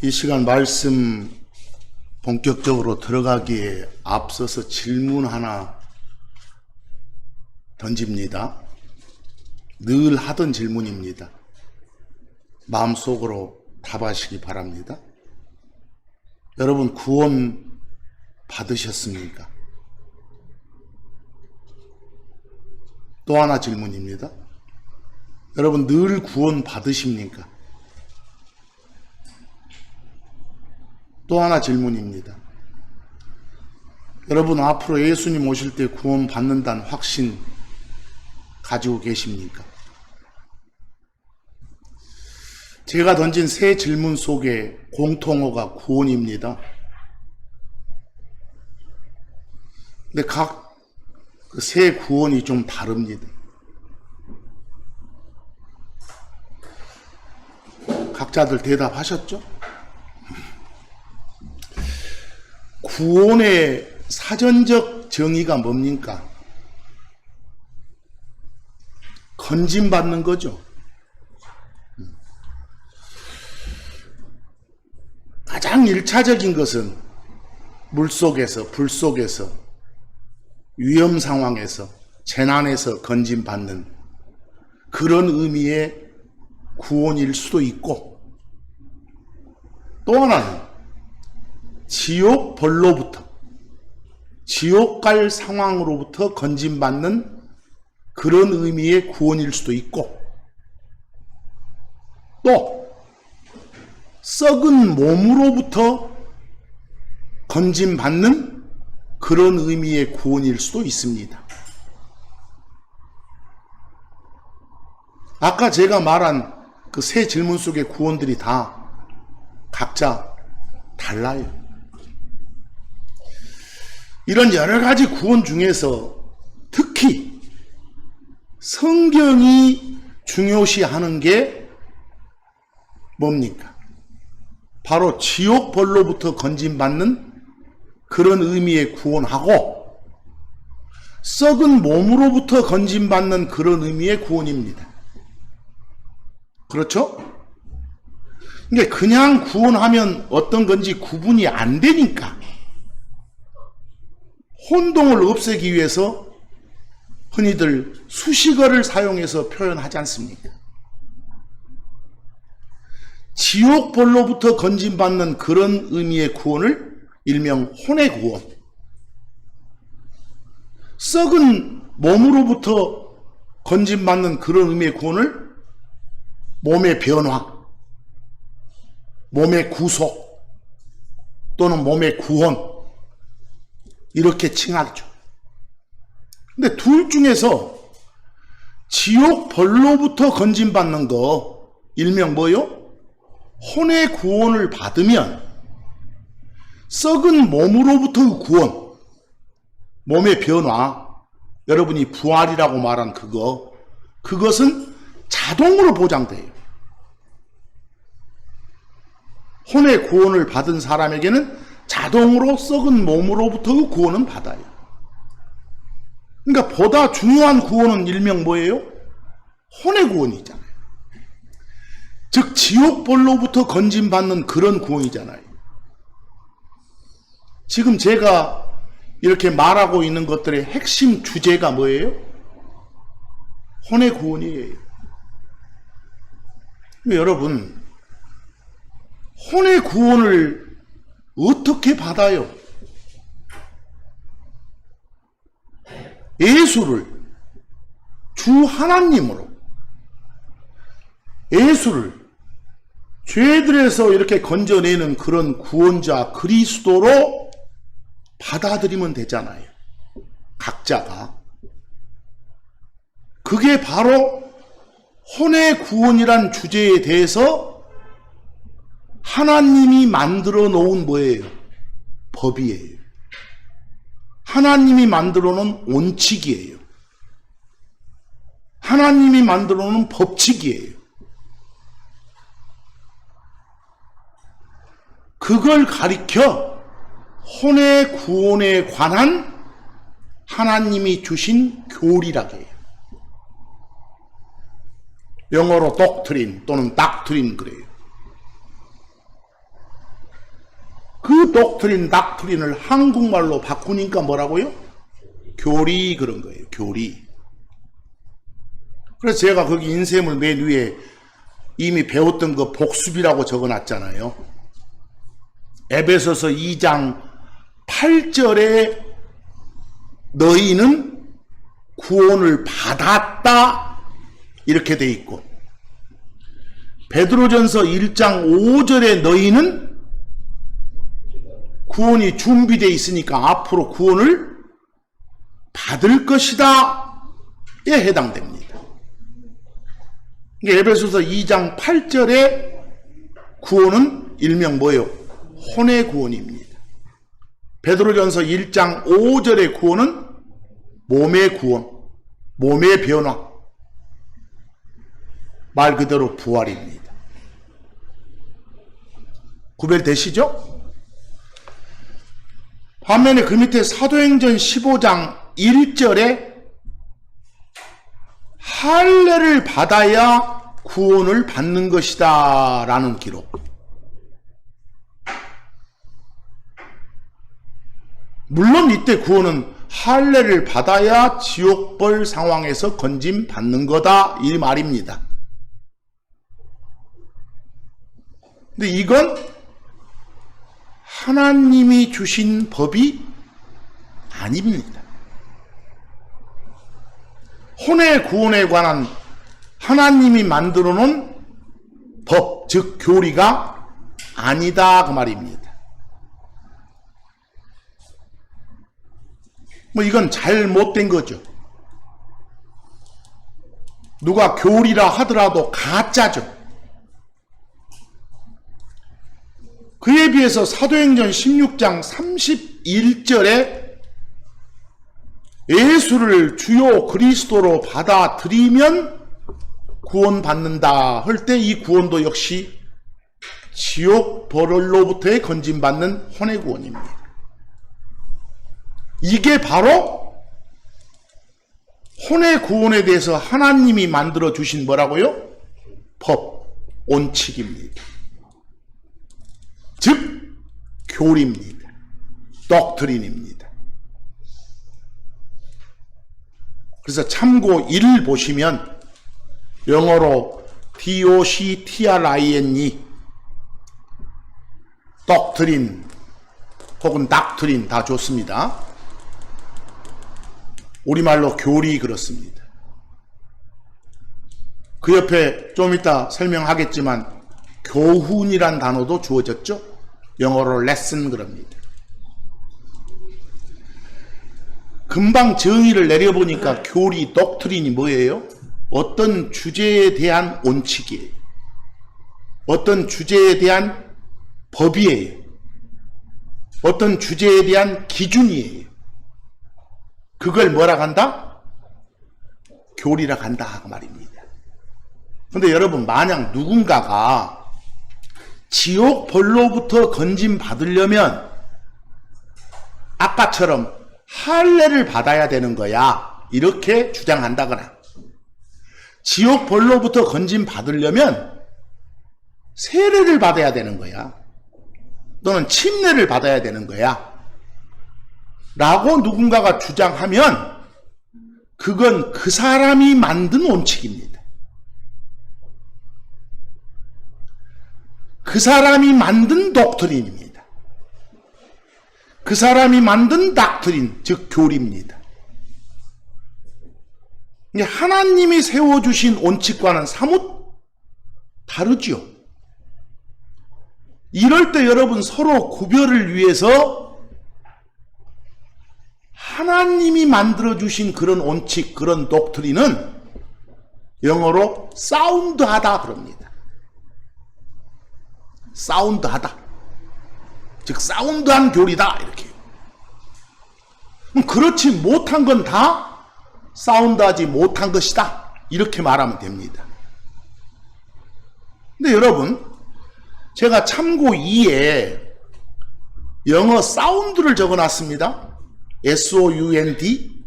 이 시간 말씀 본격적으로 들어가기에 앞서서 질문 하나 던집니다. 늘 하던 질문입니다. 마음속으로 답하시기 바랍니다. 여러분 구원 받으셨습니까? 또 하나 질문입니다. 여러분 늘 구원 받으십니까? 또 하나 질문입니다. 여러분 앞으로 예수님 오실 때 구원 받는다는 확신 가지고 계십니까? 제가 던진 세 질문 속에 공통어가 구원입니다. 근데 각 세 구원이 좀 다릅니다. 각자들 대답하셨죠? 구원의 사전적 정의가 뭡니까? 건짐받는 거죠. 가장 1차적인 것은 물속에서, 불 속에서, 위험 상황에서, 재난에서 건짐받는 그런 의미의 구원일 수도 있고, 또 하나는 지옥 벌로부터, 지옥 갈 상황으로부터 건짐받는 그런 의미의 구원일 수도 있고, 또 썩은 몸으로부터 건짐받는 그런 의미의 구원일 수도 있습니다. 아까 제가 말한 그 세 질문 속의 구원들이 다 각자 달라요. 이런 여러 가지 구원 중에서 특히 성경이 중요시하는 게 뭡니까? 바로 지옥 벌로부터 건짐받는 그런 의미의 구원하고 썩은 몸으로부터 건짐받는 그런 의미의 구원입니다. 그렇죠? 그러니까 그냥 구원하면 어떤 건지 구분이 안 되니까 혼동을 없애기 위해서 흔히들 수식어를 사용해서 표현하지 않습니까? 지옥 벌로부터 건짐받는 그런 의미의 구원을 일명 혼의 구원, 썩은 몸으로부터 건짐받는 그런 의미의 구원을 몸의 변화, 몸의 구속 또는 몸의 구원 이렇게 칭하죠. 근데 둘 중에서 지옥 벌로부터 건짐받는 거 일명 뭐요? 혼의 구원을 받으면 썩은 몸으로부터의 구원, 몸의 변화, 여러분이 부활이라고 말한 그것은 자동으로 보장돼요. 혼의 구원을 받은 사람에게는 자동으로 썩은 몸으로부터의 구원은 받아요. 그러니까 보다 중요한 구원은 일명 뭐예요? 혼의 구원이잖아요. 즉 지옥벌로부터 건짐받는 그런 구원이잖아요. 지금 제가 이렇게 말하고 있는 것들의 핵심 주제가 뭐예요? 혼의 구원이에요. 여러분, 혼의 구원을 어떻게 받아요? 예수를 주 하나님으로, 예수를 죄들에서 이렇게 건져내는 그런 구원자 그리스도로 받아들이면 되잖아요. 각자가. 그게 바로 혼의 구원이란 주제에 대해서 하나님이 만들어 놓은 뭐예요? 법이에요. 하나님이 만들어 놓은 원칙이에요. 하나님이 만들어 놓은 법칙이에요. 그걸 가리켜 혼의 구원에 관한 하나님이 주신 교리라고 해요. 영어로 doctrine 또는 doctrine 그래요. 그 독트린, 닥트린을 한국말로 바꾸니까 뭐라고요? 교리 그런 거예요. 교리. 그래서 제가 거기 인쇄물 맨 위에 이미 배웠던 거 복습이라고 적어놨잖아요. 에베소서 2장 8절에 너희는 구원을 받았다 이렇게 돼 있고, 베드로전서 1장 5절에 너희는 구원이 준비되어 있으니까 앞으로 구원을 받을 것이다 에 해당됩니다. 에베소서 2장 8절에 구원은 일명 뭐예요? 혼의 구원입니다. 베드로전서 1장 5절의 구원은 몸의 구원, 몸의 변화, 말 그대로 부활입니다. 구별되시죠? 반면에 그 밑에 사도행전 15장 1절에 할례를 받아야 구원을 받는 것이다 라는 기록. 물론 이때 구원은 할례를 받아야 지옥벌 상황에서 건짐 받는 거다 이 말입니다. 근데 이건 하나님이 주신 법이 아닙니다. 혼의 구원에 관한 하나님이 만들어 놓은 법, 즉 교리가 아니다 그 말입니다. 뭐 이건 잘못된 거죠. 누가 교리라 하더라도 가짜죠. 그에 비해서 사도행전 16장 31절에 예수를 주요 그리스도로 받아들이면 구원받는다 할 때 이 구원도 역시 지옥 벌로부터의 건짐받는 혼의 구원입니다. 이게 바로 혼의 구원에 대해서 하나님이 만들어 주신 뭐라고요? 법, 원칙입니다. 즉 교리입니다. 독트린입니다. 그래서 참고 1을 보시면 영어로 doctrine, 독트린 혹은 닥트린 다 좋습니다. 우리말로 교리 그렇습니다. 그 옆에 좀 이따 설명하겠지만 교훈이란 단어도 주어졌죠. 영어로 lesson 그럽니다. 금방 정의를 내려보니까 교리, 독트린이 뭐예요? 어떤 주제에 대한 원칙이에요. 어떤 주제에 대한 법이에요. 어떤 주제에 대한 기준이에요. 그걸 뭐라 한다? 교리라 한다 그 말입니다. 근데 여러분, 만약 누군가가 지옥 벌로부터 건짐 받으려면 아까처럼 할례를 받아야 되는 거야 이렇게 주장한다거나, 지옥 벌로부터 건짐 받으려면 세례를 받아야 되는 거야 또는 침례를 받아야 되는 거야 라고 누군가가 주장하면 그건 그 사람이 만든 원칙입니다. 그 사람이 만든 독트린입니다. 그 사람이 만든 닥트린, 즉 교리입니다. 하나님이 세워주신 원칙과는 사뭇 다르죠. 이럴 때 여러분 서로 구별을 위해서 하나님이 만들어주신 그런 원칙, 그런 독트린은 영어로 사운드하다 그럽니다. 사운드하다. 즉 사운드한 교리다 이렇게. 그렇지 못한 건 다 사운드하지 못한 것이다 이렇게 말하면 됩니다. 근데 여러분, 제가 참고 2에 영어 사운드를 적어놨습니다. SOUND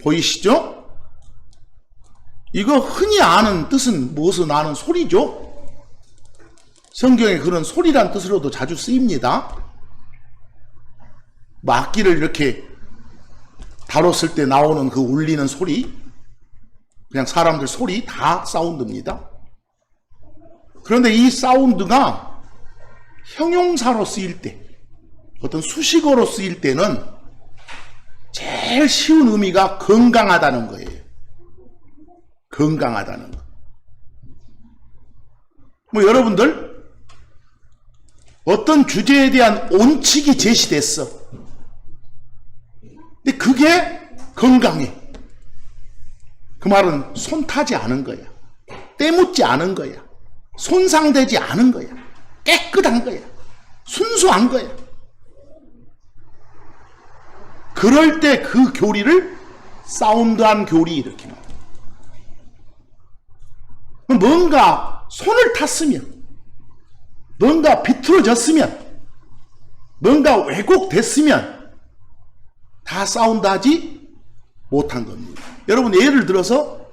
보이시죠? 이거 흔히 아는 뜻은 무엇을 아는 소리죠? 성경에 그런 소리란 뜻으로도 자주 쓰입니다. 뭐 악기를 이렇게 다뤘을 때 나오는 그 울리는 소리, 그냥 사람들 소리 다 사운드입니다. 그런데 이 사운드가 형용사로 쓰일 때, 어떤 수식어로 쓰일 때는 제일 쉬운 의미가 건강하다는 거예요. 건강하다는 거. 뭐 여러분들 어떤 주제에 대한 원칙이 제시됐어. 근데 그게 건강해. 그 말은 손타지 않은 거야. 때묻지 않은 거야. 손상되지 않은 거야. 깨끗한 거야. 순수한 거야. 그럴 때 그 교리를 사운드한 교리 이렇게 말해요. 뭔가 손을 탔으면, 뭔가 비틀어졌으면, 뭔가 왜곡됐으면 다 사운드하지 못한 겁니다. 여러분 예를 들어서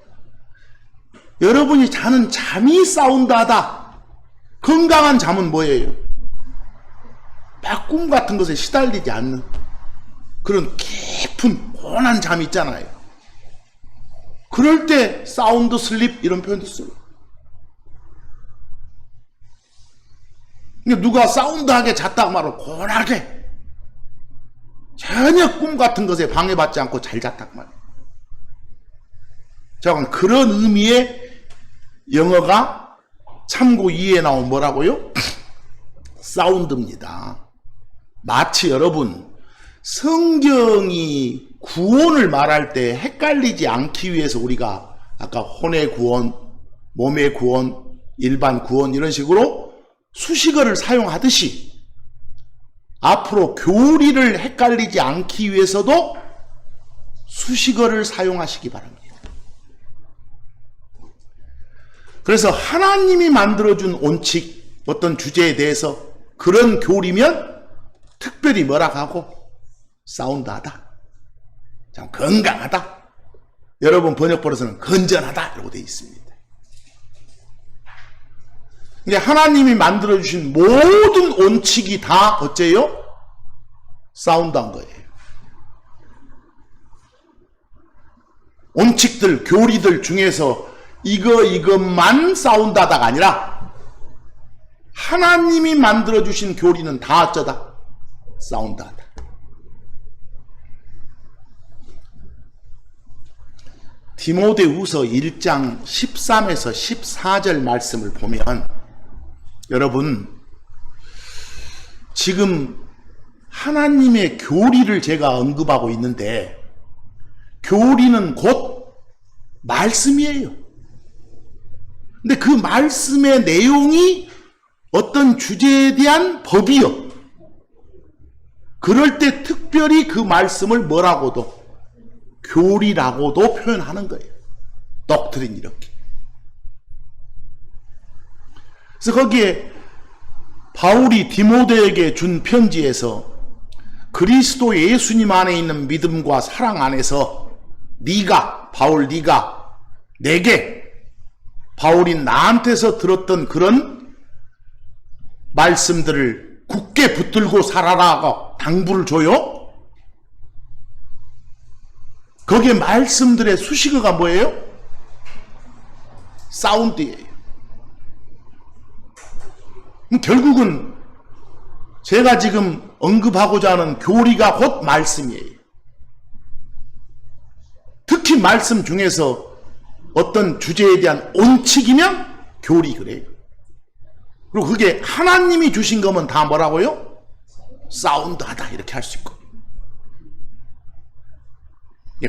여러분이 자는 잠이 사운드하다. 건강한 잠은 뭐예요? 막 꿈 같은 것에 시달리지 않는 그런 깊은 고운한 잠 있잖아요. 그럴 때 사운드 슬립 이런 표현도 써요. 그러니까 누가 사운드하게 잤다고 말하고 고운하게 전혀 꿈 같은 것에 방해받지 않고 잘 잤다고 말이에요. 자, 그런 의미의 영어가 참고 2에 나온 뭐라고요? 사운드입니다. 마치 여러분 성경이 구원을 말할 때 헷갈리지 않기 위해서 우리가 아까 혼의 구원, 몸의 구원, 일반 구원 이런 식으로 수식어를 사용하듯이 앞으로 교리를 헷갈리지 않기 위해서도 수식어를 사용하시기 바랍니다. 그래서 하나님이 만들어준 원칙, 어떤 주제에 대해서 그런 교리면 특별히 뭐라 하고 사운드하다, 참 건강하다. 여러분 번역본에서는 건전하다 이라고 되어 있습니다. 근데 하나님이 만들어주신 모든 원칙이 다 어째요? 사운드한 거예요. 원칙들, 교리들 중에서 이것만 사운드하다가 아니라 하나님이 만들어주신 교리는 다 어쩌다? 사운드하다. 디모데후서 1장 13에서 14절 말씀을 보면 여러분 지금 하나님의 교리를 제가 언급하고 있는데 교리는 곧 말씀이에요. 근데 그 말씀의 내용이 어떤 주제에 대한 법이요. 그럴 때 특별히 그 말씀을 뭐라고도 교리라고도 표현하는 거예요. 독트린 이렇게. 그래서 거기에 바울이 디모데에게 준 편지에서 그리스도 예수님 안에 있는 믿음과 사랑 안에서 네가 내게 바울이 나한테서 들었던 그런 말씀들을 굳게 붙들고 살아라고 당부를 줘요. 거기에 말씀들의 수식어가 뭐예요? 사운드예요. 결국은 제가 지금 언급하고자 하는 교리가 곧 말씀이에요. 특히 말씀 중에서 어떤 주제에 대한 원칙이면 교리 그래요. 그리고 그게 하나님이 주신 거면 다 뭐라고요? 사운드하다 이렇게 할 수 있고.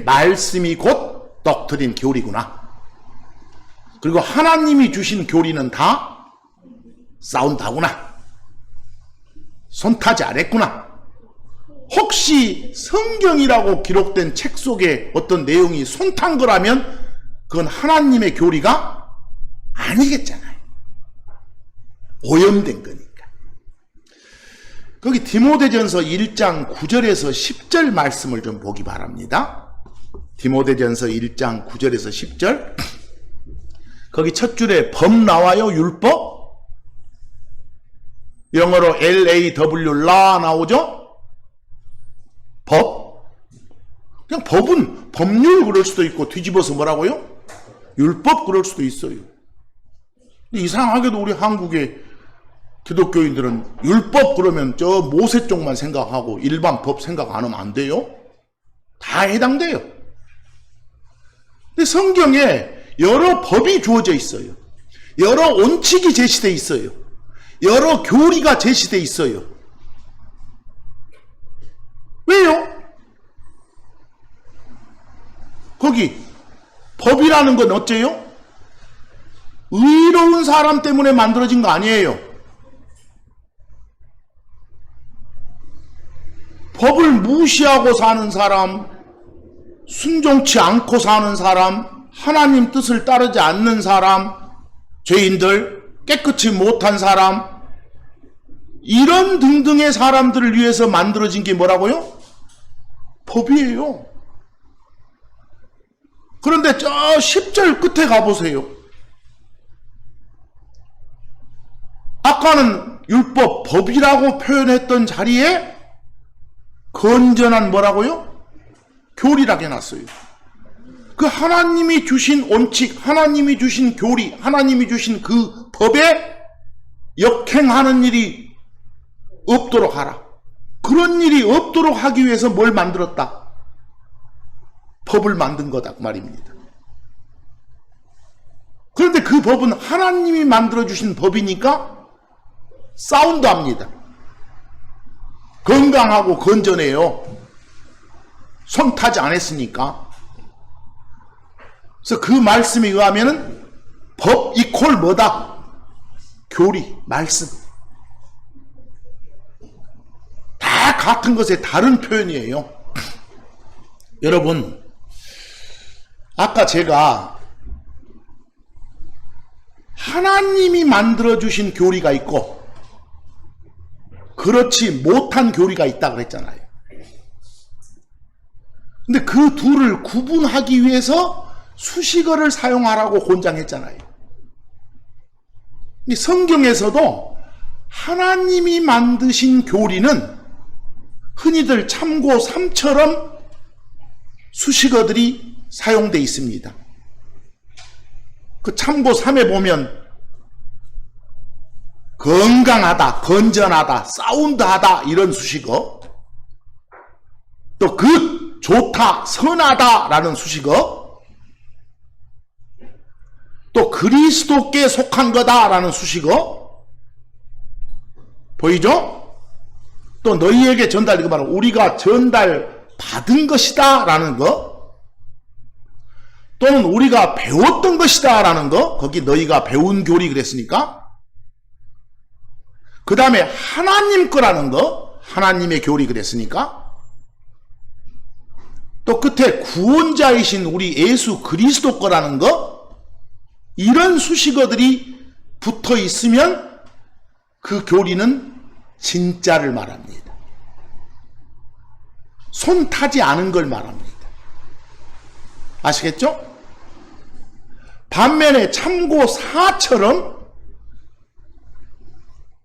말씀이 곧 독트린 교리구나. 그리고 하나님이 주신 교리는 다 사운드하구나. 손타지 않았구나. 혹시 성경이라고 기록된 책 속에 어떤 내용이 손탄 거라면 그건 하나님의 교리가 아니겠잖아요. 오염된 거니까. 거기 디모데전서 1장 9절에서 10절 말씀을 좀 보기 바랍니다. 디모데전서 1장 9절에서 10절. 거기 첫 줄에 법 나와요. 율법. 영어로 LAW law 나오죠. 법? 그냥 법은 법률 그럴 수도 있고 뒤집어서 뭐라고요? 율법 그럴 수도 있어요. 이상하게도 우리 한국의 기독교인들은 율법 그러면 저 모세 쪽만 생각하고 일반 법 생각 안 하면 안 돼요? 다 해당돼요. 근데 성경에 여러 법이 주어져 있어요. 여러 원칙이 제시되어 있어요. 여러 교리가 제시되어 있어요. 왜요? 거기 법이라는 건 어째요? 의로운 사람 때문에 만들어진 거 아니에요. 법을 무시하고 사는 사람, 순종치 않고 사는 사람, 하나님 뜻을 따르지 않는 사람, 죄인들, 깨끗이 못한 사람, 이런 등등의 사람들을 위해서 만들어진 게 뭐라고요? 법이에요. 그런데 저 10절 끝에 가보세요. 아까는 율법, 법이라고 표현했던 자리에 건전한 뭐라고요? 교리라고 해놨어요. 그 하나님이 주신 원칙, 하나님이 주신 교리, 하나님이 주신 그 법에 역행하는 일이 없도록 하라. 그런 일이 없도록 하기 위해서 뭘 만들었다? 법을 만든 거다 그 말입니다. 그런데 그 법은 하나님이 만들어주신 법이니까 싸움도 합니다. 건강하고 건전해요. 손 타지 않았으니까. 그래서 그 말씀에 의하면은 법 이퀄 뭐다? 교리, 말씀. 다 같은 것의 다른 표현이에요. 여러분, 아까 제가 하나님이 만들어주신 교리가 있고 그렇지 못한 교리가 있다 그랬잖아요. 근데 그 둘을 구분하기 위해서 수식어를 사용하라고 권장했잖아요. 성경에서도 하나님이 만드신 교리는 흔히들 참고 3처럼 수식어들이 사용되어 있습니다. 그 참고 3에 보면 건강하다, 건전하다, 사운드하다 이런 수식어, 또 굿, 좋다, 선하다 라는 수식어, 또 그리스도께 속한 거다 라는 수식어 보이죠? 또 너희에게 전달, 이거 말하면 우리가 전달 받은 것이다 라는 거, 또는 우리가 배웠던 것이다 라는 거, 거기 너희가 배운 교리 그랬으니까. 그 다음에 하나님 거라는 거, 하나님의 교리 그랬으니까. 또 끝에 구원자이신 우리 예수 그리스도 거라는 거, 이런 수식어들이 붙어 있으면 그 교리는 진짜를 말합니다. 손 타지 않은 걸 말합니다. 아시겠죠? 반면에 참고 4처럼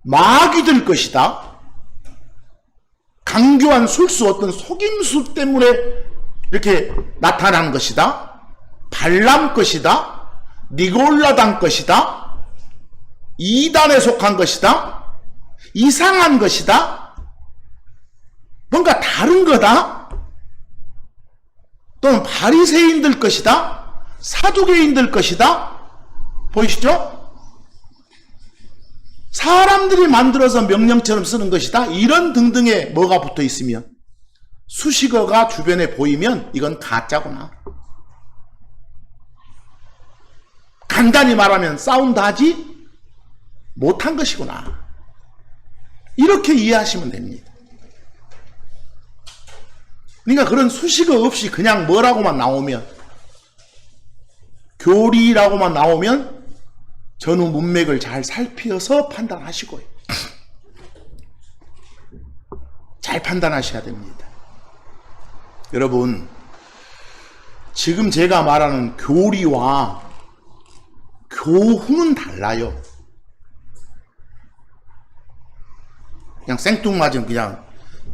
마귀들 것이다, 강교한 술수, 어떤 속임수 때문에 이렇게 나타난 것이다, 발람 것이다, 니골라당 것이다, 이단에 속한 것이다, 이상한 것이다, 뭔가 다른 거다, 또는 바리새인들 것이다, 사두개인들 것이다. 보이시죠? 사람들이 만들어서 명령처럼 쓰는 것이다, 이런 등등의 뭐가 붙어 있으면, 수식어가 주변에 보이면 이건 가짜구나. 간단히 말하면 사운드하지 못한 것이구나. 이렇게 이해하시면 됩니다. 그러니까 그런 수식어 없이 그냥 뭐라고만 나오면, 교리라고만 나오면 전후 문맥을 잘 살피어서 판단하시고요. 잘 판단하셔야 됩니다. 여러분, 지금 제가 말하는 교리와 교훈은 달라요. 그냥 생뚱맞은 그냥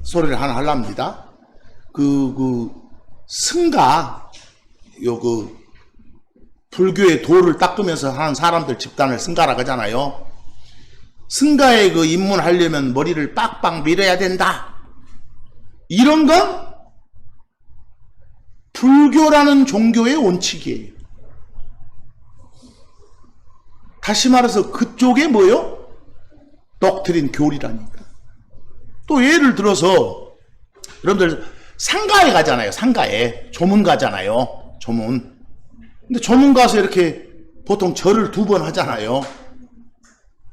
소리를 하나 하랍니다. 승가, 불교의 도를 닦으면서 하는 사람들 집단을 승가라고 하잖아요. 승가에 입문하려면 머리를 빡빡 밀어야 된다. 이런 건 불교라는 종교의 원칙이에요. 다시 말해서 그쪽에 뭐요? 독트린 교리라니까. 또 예를 들어서 여러분들 상가에 가잖아요. 상가에 조문 가잖아요. 조문. 근데 조문 가서 이렇게 보통 절을 2번 하잖아요.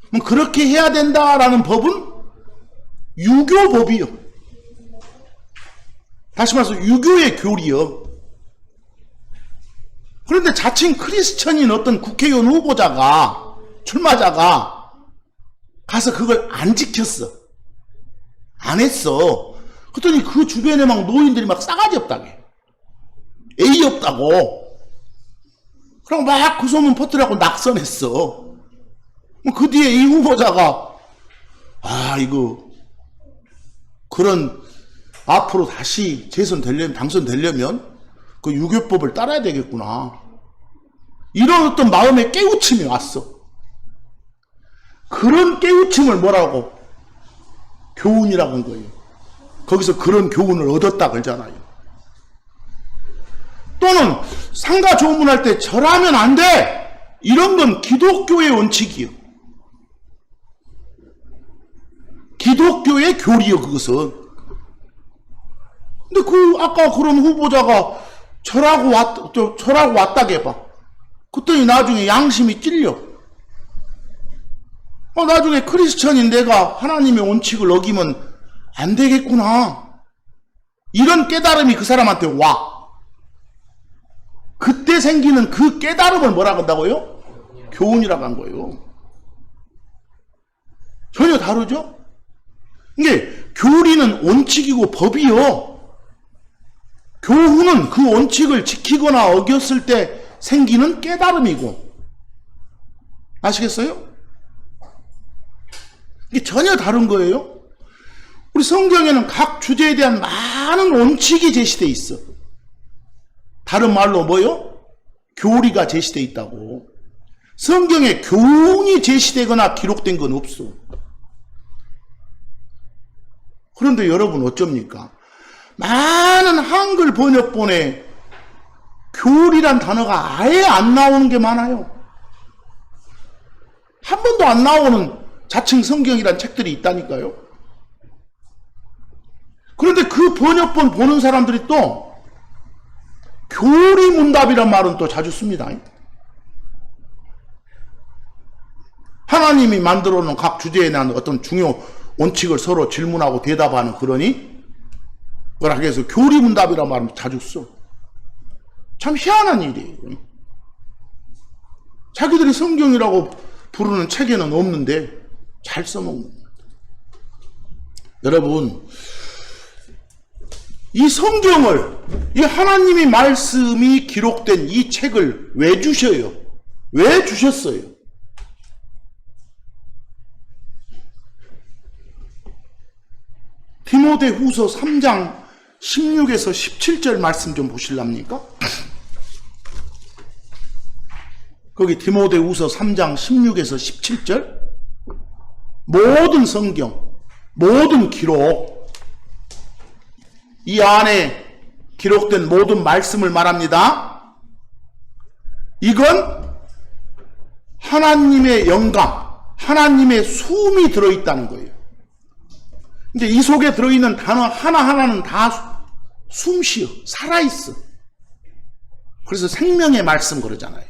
그럼 그렇게 해야 된다라는 법은 유교법이요. 다시 말해서 유교의 교리요. 그런데 자칭 크리스천인 어떤 국회의원 후보자가, 출마자가 가서 그걸 안 지켰어. 안 했어. 그랬더니 그 주변에 막 노인들이 막 싸가지 없다고 해. 예의 없다고. 그럼 막 그 소문 퍼뜨려고 낙선했어. 그 뒤에 이 후보자가 그런 앞으로 다시 당선되려면 그 유교법을 따라야 되겠구나. 이런 어떤 마음의 깨우침이 왔어. 그런 깨우침을 뭐라고? 교훈이라고 한 거예요. 거기서 그런 교훈을 얻었다 그러잖아요. 또는 상가 조문할 때 절하면 안 돼. 이런 건 기독교의 원칙이요. 기독교의 교리요, 그것은. 근데 아까 그런 후보자가 절하고 왔다게 해봐. 그랬더니 나중에 양심이 찔려. 나중에 크리스천인 내가 하나님의 원칙을 어기면 안 되겠구나. 이런 깨달음이 그 사람한테 와. 그때 생기는 그 깨달음을 뭐라고 한다고요? 교훈이라고 한 거예요. 전혀 다르죠? 이게 교리는 원칙이고 법이요. 교훈은 그 원칙을 지키거나 어겼을 때 생기는 깨달음이고. 아시겠어요? 이게 전혀 다른 거예요. 우리 성경에는 각 주제에 대한 많은 원칙이 제시되어 있어. 다른 말로 뭐요? 교리가 제시되어 있다고. 성경에 교훈이 제시되거나 기록된 건 없어. 그런데 여러분 어쩝니까? 많은 한글 번역본에 교리란 단어가 아예 안 나오는 게 많아요. 한 번도 안 나오는 자칭 성경이란 책들이 있다니까요. 그런데 그 번역본 보는 사람들이 또 교리문답이란 말은 또 자주 씁니다. 하나님이 만들어 놓은 각 주제에 대한 어떤 중요 원칙을 서로 질문하고 대답하는 그러니 뭐라 해서 교리문답이란 말은 자주 써. 참 희한한 일이에요. 자기들이 성경이라고 부르는 책에는 없는데 잘 써먹는 겁니다. 여러분, 이 성경을, 이 하나님의 말씀이 기록된 이 책을 왜 주셔요? 왜 주셨어요? 디모데후서 3장 16에서 17절 말씀 좀 보실랍니까? 거기 디모데후서 3장 16에서 17절, 모든 성경, 모든 기록, 이 안에 기록된 모든 말씀을 말합니다. 이건 하나님의 영감, 하나님의 숨이 들어있다는 거예요. 이제 이 속에 들어있는 단어 하나하나는 다 숨쉬어, 살아있어. 그래서 생명의 말씀 그러잖아요.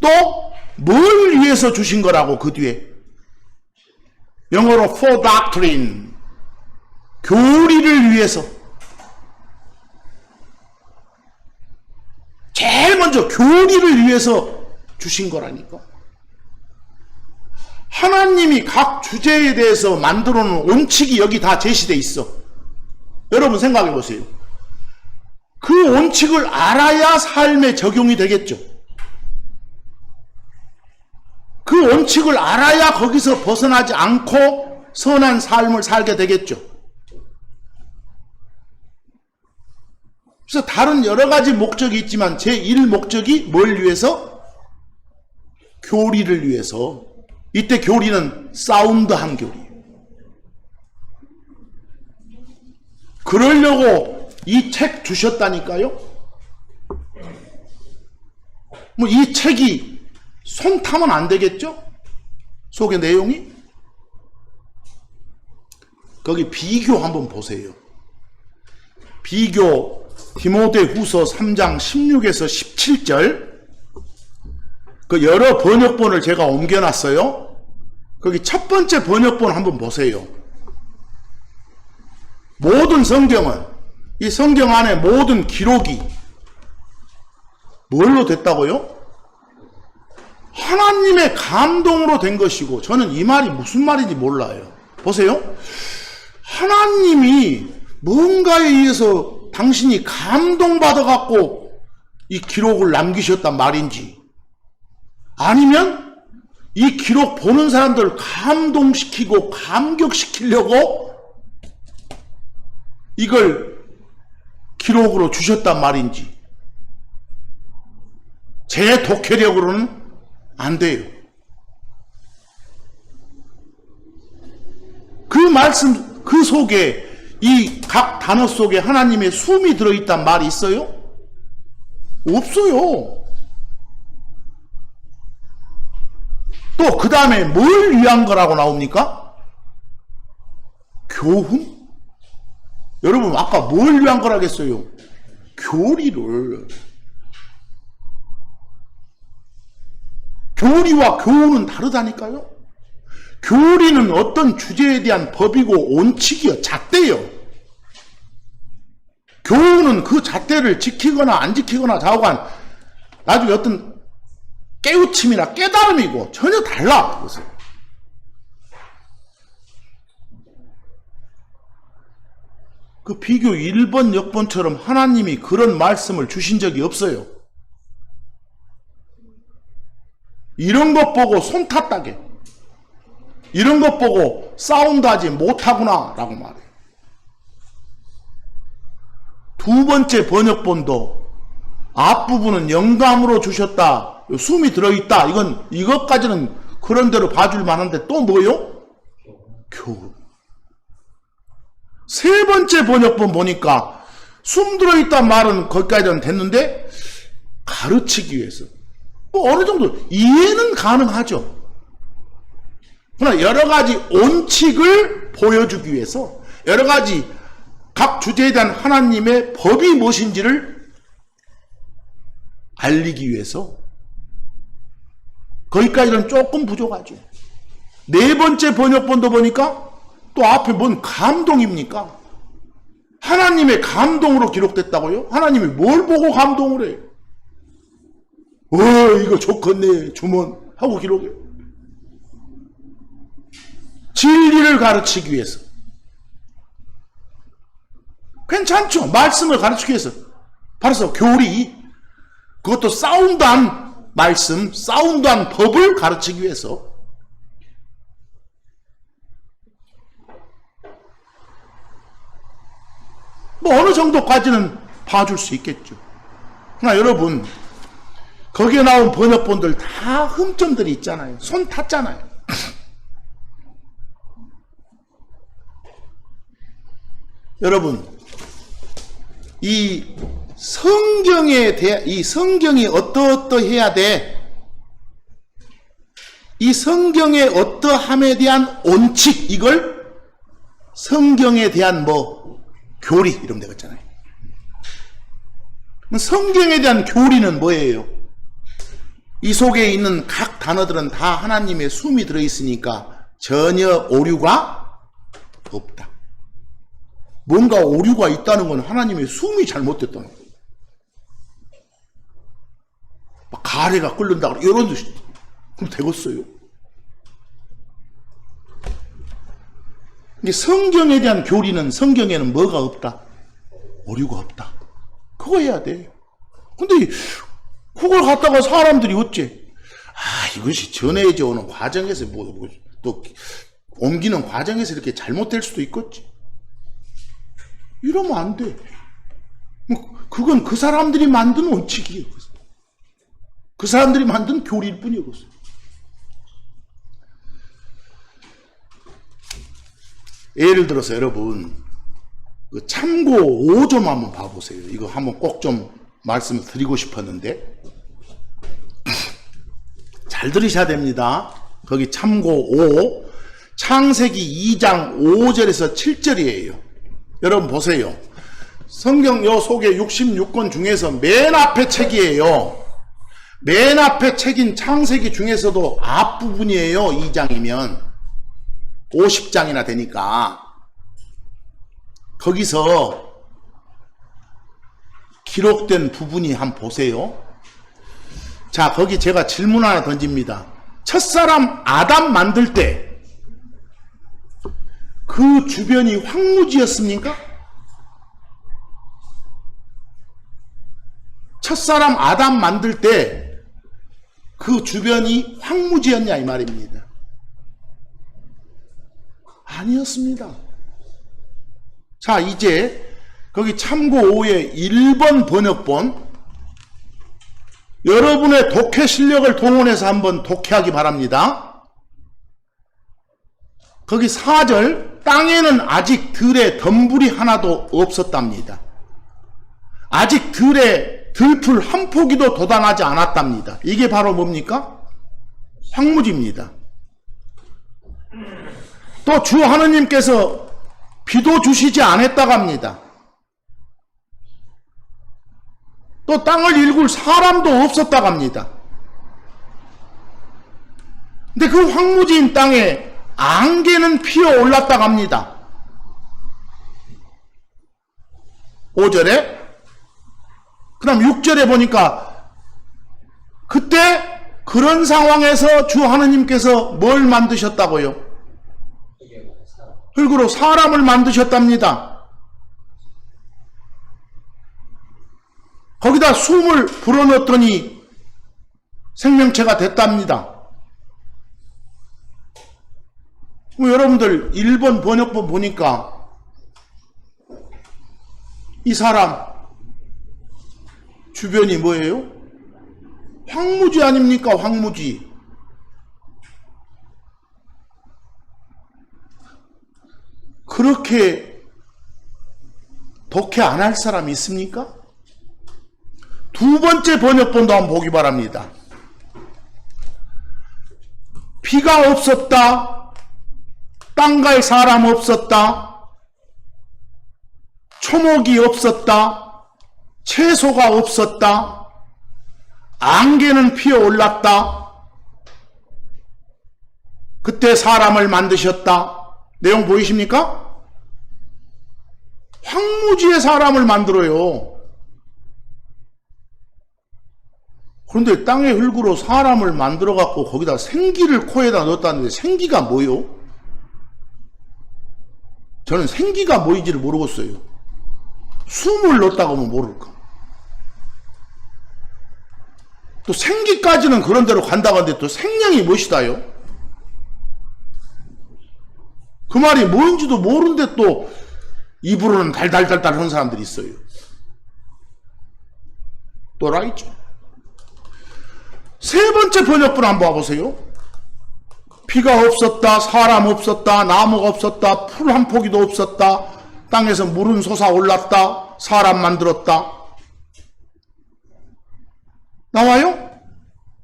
또 뭘 위해서 주신 거라고 그 뒤에 영어로 for doctrine, 교리를 위해서. 제일 먼저 교리를 위해서 주신 거라니까. 하나님이 각 주제에 대해서 만들어 놓은 원칙이 여기 다 제시되어 있어. 여러분 생각해 보세요. 그 원칙을 알아야 삶에 적용이 되겠죠. 그 원칙을 알아야 거기서 벗어나지 않고 선한 삶을 살게 되겠죠. 그래서 다른 여러 가지 목적이 있지만 제1 목적이 뭘 위해서? 교리를 위해서. 이때 교리는 사운드한 교리. 그러려고 이 책 주셨다니까요. 뭐 이 책이 손 타면 안 되겠죠? 속의 내용이? 거기 비교 한번 보세요. 비교 디모데후서 3장 16에서 17절. 그 여러 번역본을 제가 옮겨놨어요. 거기 첫 번째 번역본 한번 보세요. 모든 성경은, 이 성경 안에 모든 기록이 뭘로 됐다고요? 하나님의 감동으로 된 것이고, 저는 이 말이 무슨 말인지 몰라요. 보세요. 하나님이 뭔가에 의해서 당신이 감동받아갖고 이 기록을 남기셨단 말인지, 아니면 이 기록 보는 사람들 감동시키고 감격시키려고 이걸 기록으로 주셨단 말인지, 제 독해력으로는 안 돼요. 그 말씀, 그 속에, 이 각 단어 속에 하나님의 숨이 들어있단 말이 있어요? 없어요. 또 그 다음에 뭘 위한 거라고 나옵니까? 교훈? 여러분 아까 뭘 위한 거라겠어요? 교리를. 교리와 교훈은 다르다니까요. 교리는 어떤 주제에 대한 법이고 원칙이요, 잣대요. 교훈은 그 잣대를 지키거나 안 지키거나 좌우간 나중에 어떤 깨우침이나 깨달음이고 전혀 달라. 그래서 그 비교 1번 역번처럼 하나님이 그런 말씀을 주신 적이 없어요. 이런 것 보고 손 탔다게, 이런 것 보고 사운드 하지 못하구나 라고 말해요. 두 번째 번역본도 앞부분은 영감으로 주셨다, 숨이 들어있다, 이것까지는 그런 대로 봐줄 만한데 또 뭐요? 교훈. 세 번째 번역본 보니까 숨 들어있다 말은 거기까지는 됐는데 가르치기 위해서, 뭐 어느 정도 이해는 가능하죠. 그러나 여러 가지 원칙을 보여주기 위해서, 여러 가지 각 주제에 대한 하나님의 법이 무엇인지를 알리기 위해서, 거기까지는 조금 부족하죠. 네 번째 번역본도 보니까 또 앞에 뭔 감동입니까? 하나님의 감동으로 기록됐다고요? 하나님이 뭘 보고 감동을 해요? 이거 좋겠네 주문 하고 기록해요. 진리를 가르치기 위해서. 괜찮죠? 말씀을 가르치기 위해서. 바로 교리, 그것도 사운드한 말씀, 사운드한 법을 가르치기 위해서. 뭐 어느 정도까지는 봐줄 수 있겠죠. 그러나 여러분, 거기에 나온 번역본들 다 흠점들이 있잖아요. 손 탔잖아요. 여러분, 이 성경에 대해, 이 성경이 어떠해야 돼? 이 성경의 어떠함에 대한 원칙, 이걸 성경에 대한 교리 이러면 되겠잖아요. 성경에 대한 교리는 뭐예요? 이 속에 있는 각 단어들은 다 하나님의 숨이 들어있으니까 전혀 오류가 없다. 뭔가 오류가 있다는 건 하나님의 숨이 잘못됐다는 거예요. 막 가래가 끓는다 이런 뜻이. 그럼 되겠어요? 성경에 대한 교리는, 성경에는 뭐가 없다? 오류가 없다. 그거 해야 돼. 근데 그걸 갖다가 사람들이 어째? 이것이 전해져 오는 과정에서 또 옮기는 과정에서 이렇게 잘못될 수도 있겠지. 이러면 안 돼. 그건 그 사람들이 만든 원칙이에요. 그 사람들이 만든 교리일 뿐이에요. 예를 들어서 여러분 그 참고 5좀 한번 봐보세요. 이거 한번 꼭 좀 말씀을 드리고 싶었는데 잘 들으셔야 됩니다. 거기 참고 5 창세기 2장 5절에서 7절이에요. 여러분 보세요. 성경 요 속에 66권 중에서 맨 앞에 책이에요. 맨 앞에 책인 창세기 중에서도 앞부분이에요. 2장이면 50장이나 되니까 거기서 기록된 부분이 한번 보세요. 자, 거기 제가 질문 하나 던집니다. 첫사람 아담 만들 때 그 주변이 황무지였습니까? 첫사람 아담 만들 때 그 주변이 황무지였냐 이 말입니다. 아니었습니다. 자, 이제 거기 참고 5의 1번 번역본 여러분의 독해 실력을 동원해서 한번 독해하기 바랍니다. 거기 4절 땅에는 아직 들에 덤불이 하나도 없었답니다. 아직 들에 들풀 한 포기도 돋아나지 않았답니다. 이게 바로 뭡니까? 황무지입니다. 또 주 하느님께서 비도 주시지 않았다고 합니다. 또 땅을 일굴 사람도 없었다고 합니다. 근데 그 황무지인 땅에 안개는 피어 올랐다고 합니다. 5절에 그 다음 6절에 보니까 그때 그런 상황에서 주 하느님께서 뭘 만드셨다고요? 흙으로 사람을 만드셨답니다. 거기다 숨을 불어넣었더니 생명체가 됐답니다. 여러분들 1번 번역본 보니까 이 사람 주변이 뭐예요? 황무지 아닙니까? 황무지. 그렇게 독해 안 할 사람이 있습니까? 두 번째 번역본도 한번 보기 바랍니다. 비가 없었다. 땅 갈 사람 없었다. 초목이 없었다. 채소가 없었다. 안개는 피어올랐다. 그때 사람을 만드셨다. 내용 보이십니까? 황무지에 사람을 만들어요. 그런데 땅의 흙으로 사람을 만들어 갖고 거기다 생기를 코에다 넣었다는데 생기가 뭐요? 저는 생기가 뭐인지를 모르겠어요. 숨을 넣었다고 하면 모를까? 또 생기까지는 그런 대로 간다고 하는데 또 생명이 무엇이다요? 그 말이 뭔지도 모르는데 또 입으로는 달달달달 하는 사람들이 있어요. 또라이죠. 세 번째 번역본 한번 봐보세요. 비가 없었다. 사람 없었다. 나무가 없었다. 풀 한 포기도 없었다. 땅에서 물은 솟아올랐다. 사람 만들었다. 나와요?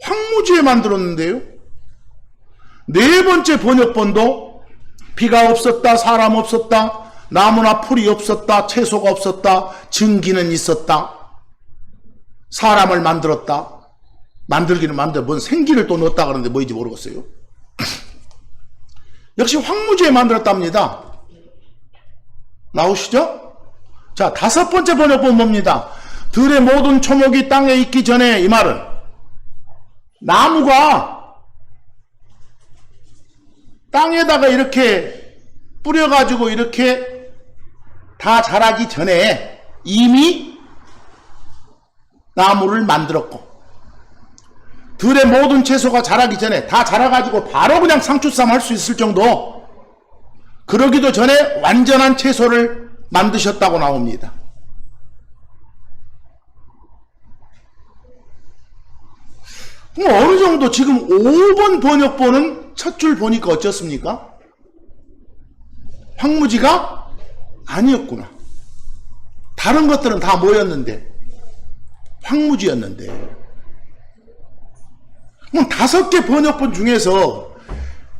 황무지에 만들었는데요. 네 번째 번역본도 비가 없었다. 사람 없었다. 나무나 풀이 없었다. 채소가 없었다. 증기는 있었다. 사람을 만들었다. 만들기는 만들어 뭔 생기를 또 넣었다 그러는데 뭐인지 모르겠어요. 역시 황무지에 만들었답니다. 나오시죠? 자, 다섯 번째 번역본 뭡니다. 들의 모든 초목이 땅에 있기 전에, 이 말은 나무가 땅에다가 이렇게 뿌려가지고 이렇게 다 자라기 전에 이미 나무를 만들었고, 들의 모든 채소가 자라기 전에 다 자라가지고 바로 그냥 상추쌈 할 수 있을 정도, 그러기도 전에 완전한 채소를 만드셨다고 나옵니다. 뭐 어느 정도 지금 5번 번역본은 첫 줄 보니까 어쩌습니까? 황무지가 아니었구나. 다른 것들은 다 뭐였는데? 황무지였는데. 그럼 5개 번역본 중에서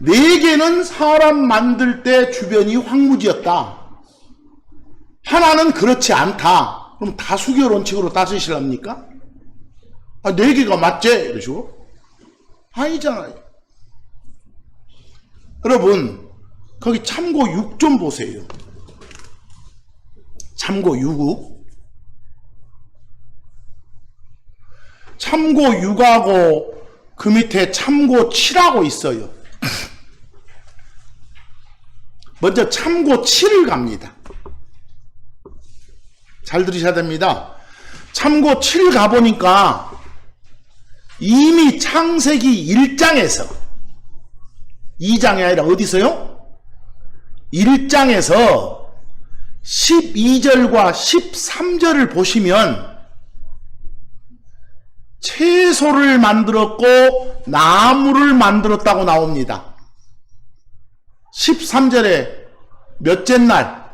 4개는 사람 만들 때 주변이 황무지였다. 하나는 그렇지 않다. 그럼 다수결원칙으로 따지시랍니까? 4개가 맞지? 이러시고? 아니잖아요. 여러분, 거기 참고 6 좀 보세요. 참고 6. 참고 6하고 그 밑에 참고 7하고 있어요. 먼저 참고 7을 갑니다. 잘 들으셔야 됩니다. 참고 7 가보니까 이미 창세기 1장에서 2장이 아니라 어디서요? 1장에서 12절과 13절을 보시면 채소를 만들었고 나무를 만들었다고 나옵니다. 13절에 몇째 날?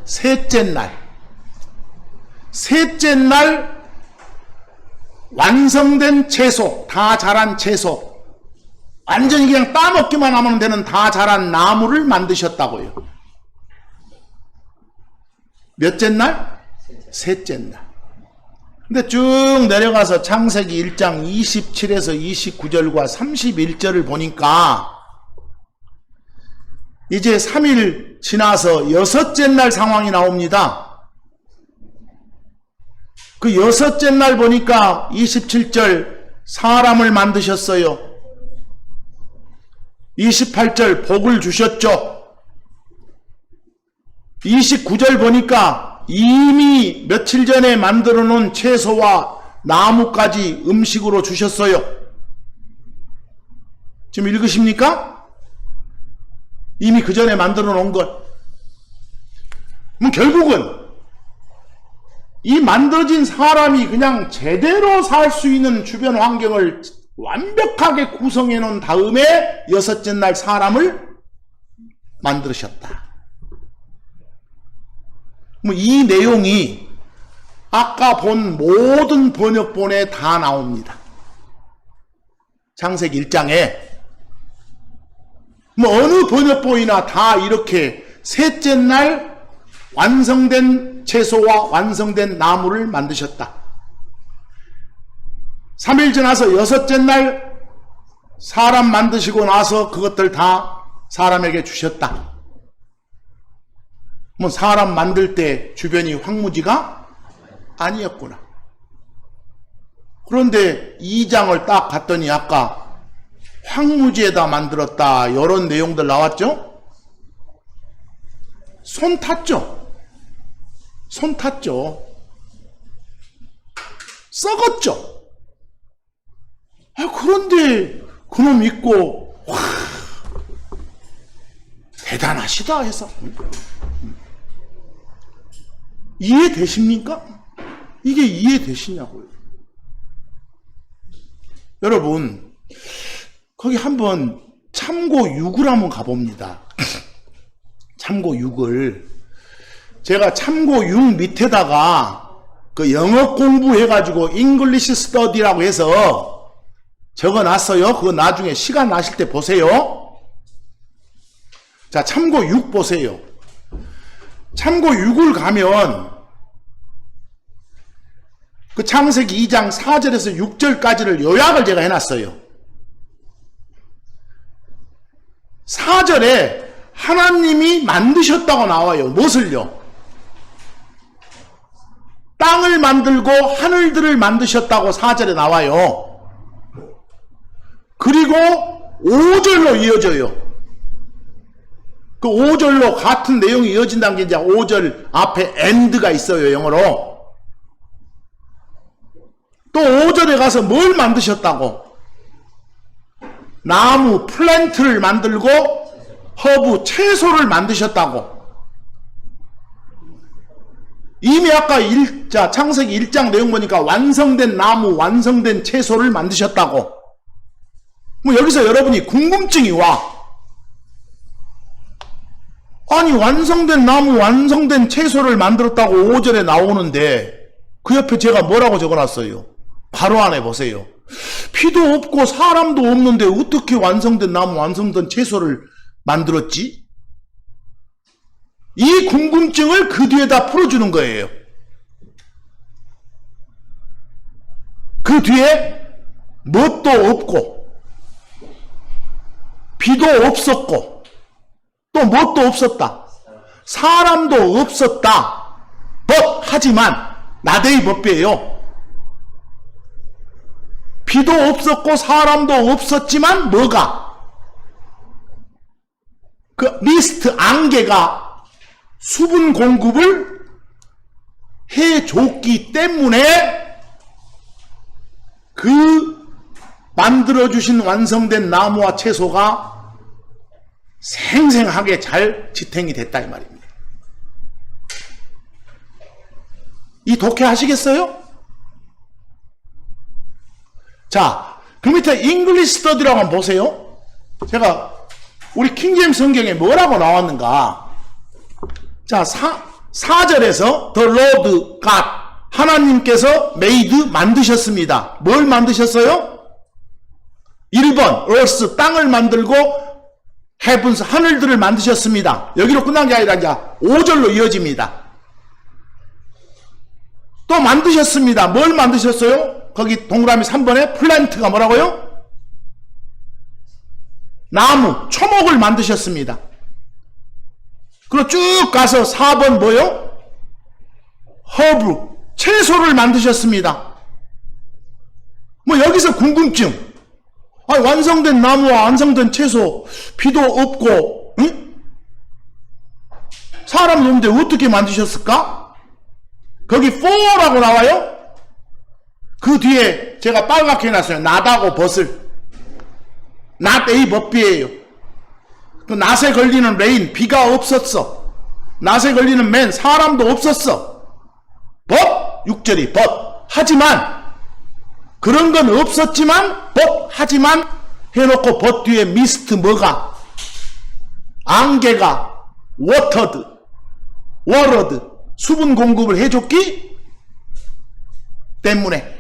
셋째 날. 셋째 날 완성된 채소, 다 자란 채소, 완전히 그냥 따먹기만 하면 되는 다 자란 나무를 만드셨다고요. 몇째 날? 셋째 날. 근데 쭉 내려가서 창세기 1장 27에서 29절과 31절을 보니까 이제 3일 지나서 6째 날 상황이 나옵니다. 그 6째 날 보니까 27절 사람을 만드셨어요. 28절 복을 주셨죠. 29절 보니까 이미 며칠 전에 만들어 놓은 채소와 나무까지 음식으로 주셨어요. 지금 읽으십니까? 이미 그 전에 만들어 놓은 것. 그럼 결국은 이 만들어진 사람이 그냥 제대로 살 수 있는 주변 환경을 완벽하게 구성해 놓은 다음에 6째 날 사람을 만드셨다. 이 내용이 아까 본 모든 번역본에 다 나옵니다. 창세기 1장에 어느 번역본이나 다 이렇게 셋째 날 완성된 채소와 완성된 나무를 만드셨다. 3일 지나서 6째 날 사람 만드시고 나서 그것들 다 사람에게 주셨다. 사람 만들 때 주변이 황무지가 아니었구나. 그런데 2장을 딱 봤더니 아까 황무지에다 만들었다 이런 내용들 나왔죠? 손 탔죠? 손 탔죠? 썩었죠? 그런데 그놈 있고 와, 대단하시다 해서 이해되십니까? 이게 이해되시냐고요. 여러분 거기 한번 참고 6을 한번 가봅니다. 참고 6을 제가 참고 6 밑에다가 그 영어 공부해가지고 English Study라고 해서 적어놨어요. 그거 나중에 시간 나실 때 보세요. 자, 참고 6 보세요. 참고 6을 가면 그 창세기 2장 4절에서 6절까지를 요약을 제가 해놨어요. 4절에 하나님이 만드셨다고 나와요. 무엇을요? 땅을 만들고 하늘들을 만드셨다고 4절에 나와요. 그리고 5절로 이어져요. 그 5절로 같은 내용이 이어진다는 게 이제 5절 앞에 end가 있어요. 영어로. 또 5절에 가서 뭘 만드셨다고? 나무, 플랜트를 만들고 허브, 채소를 만드셨다고. 이미 아까 창세기 1장 내용 보니까 완성된 나무, 완성된 채소를 만드셨다고. 뭐 여기서 여러분이 궁금증이 와. 아니 완성된 나무, 완성된 채소를 만들었다고 5절에 나오는데 그 옆에 제가 뭐라고 적어놨어요? 바로 안에 보세요. 피도 없고 사람도 없는데 어떻게 완성된 나무, 완성된 채소를 만들었지? 이 궁금증을 그 뒤에다 풀어주는 거예요. 그 뒤에 뭣도 없고 비도 없었고 또 뭣도 없었다. 사람도 없었다. 하지만 나대의 법비예요. 비도 없었고 사람도 없었지만 뭐가? 그 미스트 안개가 수분 공급을 해줬기 때문에 그 만들어주신 완성된 나무와 채소가 생생하게 잘 지탱이 됐다 이 말입니다. 이 독해하시겠어요? 자, 그 밑에 잉글리시 스터디라고 한번 보세요. 제가 우리 킹제임스 성경에 뭐라고 나왔는가? 자, 4절에서 The Lord God, 하나님께서 made, 만드셨습니다. 뭘 만드셨어요? 1번 earth, 땅을 만들고 heavens, 하늘들을 만드셨습니다. 여기로 끝난 게 아니라 이제 5절로 이어집니다. 또 만드셨습니다. 뭘 만드셨어요? 거기 동그라미 3번에 플랜트가 뭐라고요? 나무, 초목을 만드셨습니다. 그리고 쭉 가서 4번 뭐요? 허브, 채소를 만드셨습니다. 뭐 여기서 궁금증. 아니, 완성된 나무와 완성된 채소, 비도 없고, 응? 사람이 없는데 어떻게 만드셨을까? 거기 4라고 나와요? 그 뒤에 제가 빨갛게 해놨어요. 낫하고 벗을. 낫 A 법비예요. 그 낫에 걸리는 레인, 비가 없었어. 낫에 걸리는 맨, 사람도 없었어. 법, 6절이 법. 하지만 그런 건 없었지만 법, 하지만 해놓고 법 뒤에 미스트 뭐가? 안개가 워러드 수분 공급을 해줬기 때문에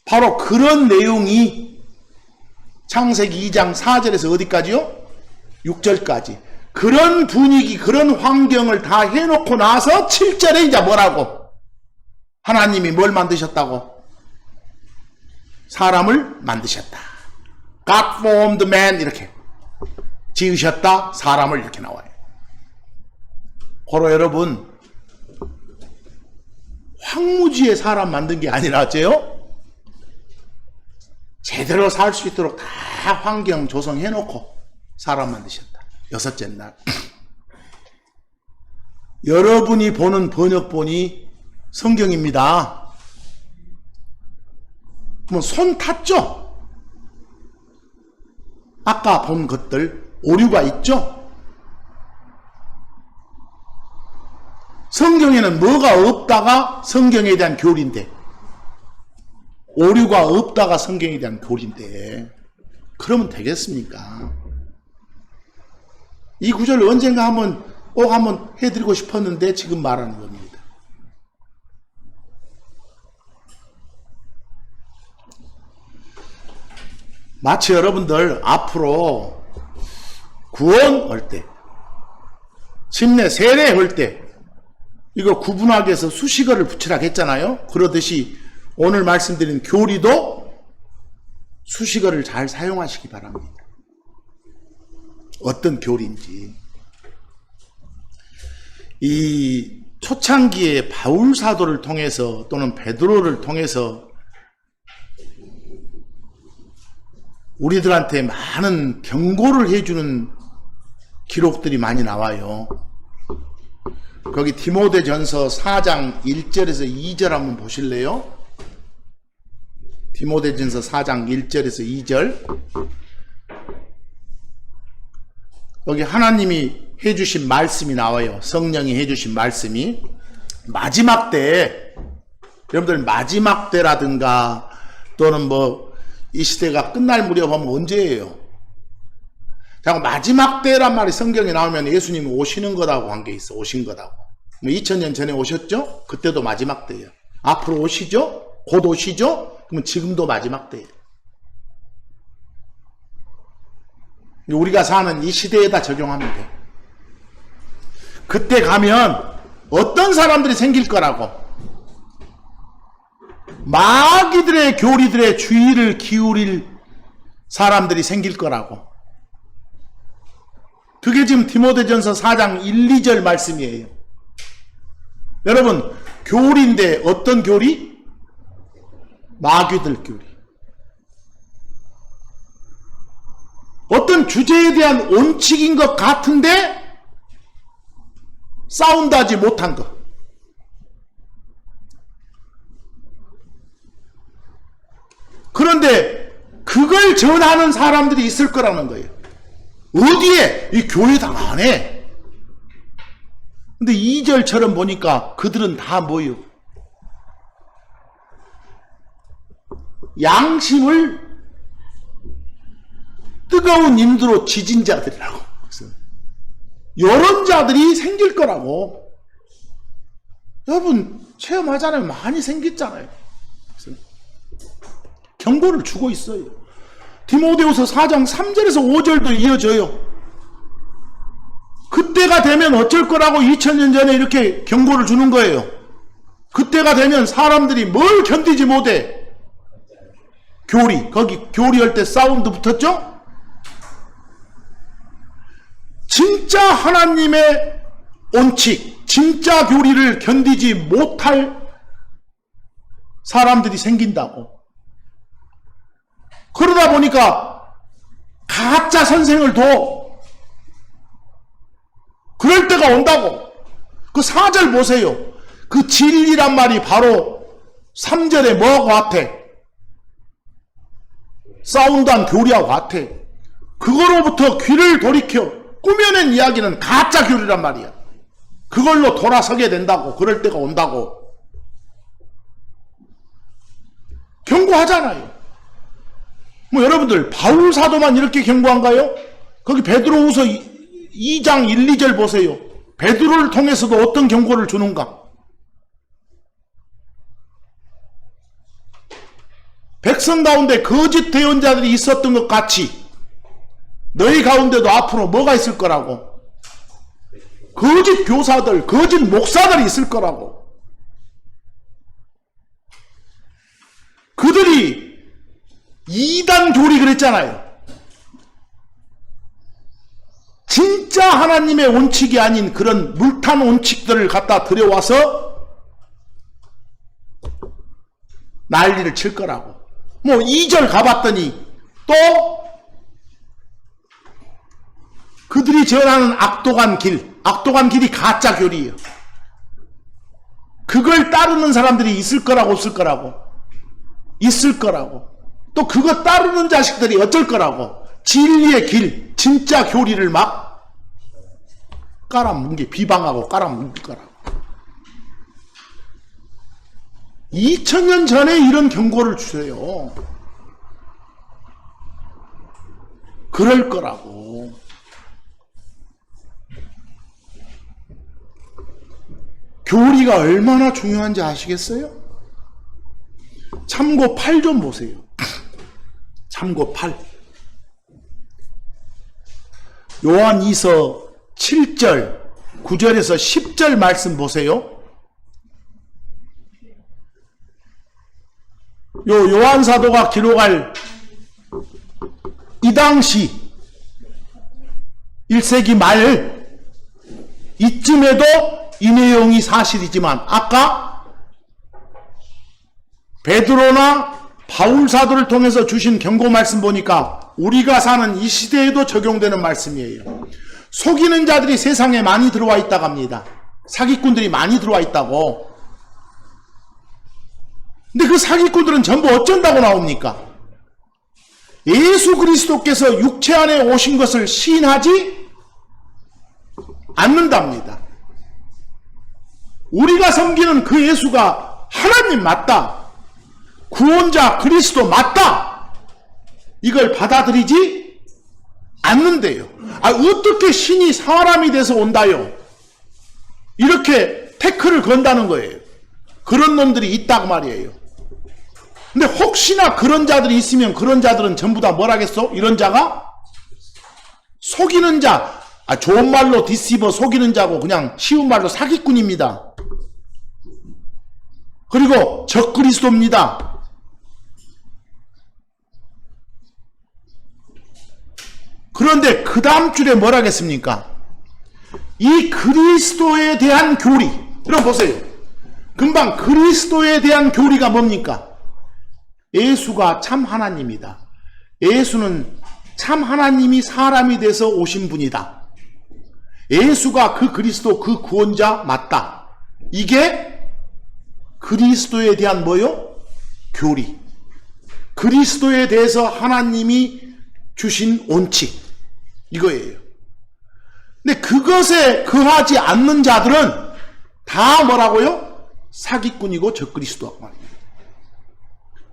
바로 그런 내용이 창세기 2장 4절에서 어디까지요? 6절까지. 그런 분위기, 그런 환경을 다 해놓고 나서 7절에 이제 뭐라고? 하나님이 뭘 만드셨다고? 사람을 만드셨다. God formed man, 이렇게 지으셨다. 사람을, 이렇게 나와요. 바로 여러분, 황무지에 사람 만든 게 아니라 어째요? 제대로 살 수 있도록 다 환경 조성해놓고 사람 만드셨다. 6째 날. 여러분이 보는 번역본이 성경입니다. 뭐 손 탔죠? 아까 본 것들 오류가 있죠? 성경에는 뭐가 없다가 성경에 대한 교리인데, 오류가 없다가 성경에 대한 교리인데 그러면 되겠습니까? 이 구절을 언젠가 꼭 한번 해드리고 싶었는데 지금 말하는 겁니다. 마치 여러분들 앞으로 구원할 때, 침례, 세례할 때 이거 구분하기 위해서 수식어를 붙이라고 했잖아요. 그러듯이 오늘 말씀드린 교리도 수식어를 잘 사용하시기 바랍니다. 어떤 교리인지. 이 초창기에 바울 사도를 통해서 또는 베드로를 통해서 우리들한테 많은 경고를 해주는 기록들이 많이 나와요. 거기 디모데전서 4장 1절에서 2절 한번 보실래요? 디모데전서 4장 1절에서 2절. 여기 하나님이 해주신 말씀이 나와요. 성령이 해주신 말씀이. 마지막 때, 여러분들 마지막 때라든가 또는 뭐 이 시대가 끝날 무렵 하면 언제예요? 자, 마지막 때란 말이 성경에 나오면 예수님이 오시는 거라고 한 게 있어. 오신 거라고. 뭐 2000년 전에 오셨죠? 그때도 마지막 때예요. 앞으로 오시죠? 곧 오시죠? 그러면 지금도 마지막 때예요. 우리가 사는 이 시대에다 적용하면 돼. 그때 가면 어떤 사람들이 생길 거라고. 마귀들의 교리들의 주의를 기울일 사람들이 생길 거라고. 그게 지금 디모데전서 4장 1, 2절 말씀이에요. 여러분, 교리인데 어떤 교리? 마귀들 교리. 어떤 주제에 대한 원칙인 것 같은데 사운드하지 못한 것. 그런데 그걸 전하는 사람들이 있을 거라는 거예요. 어디에? 이 교회당 안에. 근데 2절처럼 보니까 그들은 다 뭐예요? 양심을 뜨거운 인두로 지진 자들이라고. 이런 자들이 생길 거라고. 여러분 체험하잖아요. 많이 생겼잖아요. 경고를 주고 있어요. 디모데후서 4장 3절에서 5절도 이어져요. 그때가 되면 어쩔 거라고 2000년 전에 이렇게 경고를 주는 거예요. 그때가 되면 사람들이 뭘 견디지 못해. 교리, 거기 교리할 때 사운드 붙었죠? 진짜 하나님의 원칙, 진짜 교리를 견디지 못할 사람들이 생긴다고. 그러다 보니까 가짜 선생을 둬. 그럴 때가 온다고. 그 4절 보세요. 그 진리란 말이 바로 3절에 뭐하고 같아? 사운드한 교리하고 같아. 그거로부터 귀를 돌이켜 꾸며낸 이야기는 가짜 교리란 말이야. 그걸로 돌아서게 된다고. 그럴 때가 온다고. 경고하잖아요. 뭐 여러분들 바울 사도만 이렇게 경고한가요? 거기 베드로후서 2장 1, 2절 보세요. 베드로를 통해서도 어떤 경고를 주는가? 백성 가운데 거짓 대언자들이 있었던 것 같이 너희 가운데도 앞으로 뭐가 있을 거라고? 거짓 교사들, 거짓 목사들이 있을 거라고. 그들이 이단 교리 그랬잖아요. 진짜 하나님의 원칙이 아닌 그런 물탄 원칙들을 갖다 들여와서 난리를 칠 거라고. 뭐 2절 가봤더니 또 그들이 전하는 악독한 길이 가짜 교리예요. 그걸 따르는 사람들이 있을 거라고 없을 거라고? 있을 거라고. 또 그거 따르는 자식들이 어쩔 거라고? 진리의 길, 진짜 교리를 막 깔아뭉개, 비방하고 깔아뭉길 거라고. 2000년 전에 이런 경고를 주세요. 그럴 거라고. 교리가 얼마나 중요한지 아시겠어요? 참고 8 좀 보세요. 참고 8. 요한 2서 7절, 9절에서 10절 말씀 보세요. 요한 사도가 기록할 이 당시 1세기 말 이쯤에도 이 내용이 사실이지만 아까 베드로나 바울 사도를 통해서 주신 경고 말씀 보니까 우리가 사는 이 시대에도 적용되는 말씀이에요. 속이는 자들이 세상에 많이 들어와 있다고 합니다. 사기꾼들이 많이 들어와 있다고. 근데 그 사기꾼들은 전부 어쩐다고 나옵니까? 예수 그리스도께서 육체 안에 오신 것을 시인하지 않는답니다. 우리가 섬기는 그 예수가 하나님 맞다. 구원자 그리스도 맞다. 이걸 받아들이지 않는데요. 어떻게 신이 사람이 돼서 온다요? 이렇게 태클을 건다는 거예요. 그런 놈들이 있다고 말이에요. 근데 혹시나 그런 자들이 있으면 그런 자들은 전부 다 뭐라겠어? 이런 자가 속이는 자, 좋은 말로 디시버 속이는 자고 그냥 쉬운 말로 사기꾼입니다. 그리고 적그리스도입니다. 그런데 그 다음 줄에 뭐라겠습니까? 이 그리스도에 대한 교리, 여러분 보세요. 금방 그리스도에 대한 교리가 뭡니까? 예수가 참 하나님이다. 예수는 참 하나님이 사람이 돼서 오신 분이다. 예수가 그 그리스도 그 구원자 맞다. 이게 그리스도에 대한 뭐요? 교리. 그리스도에 대해서 하나님이 주신 원칙. 이거예요. 근데 그것에 거하지 않는 자들은 다 뭐라고요? 사기꾼이고 적그리스도라고 말입니다.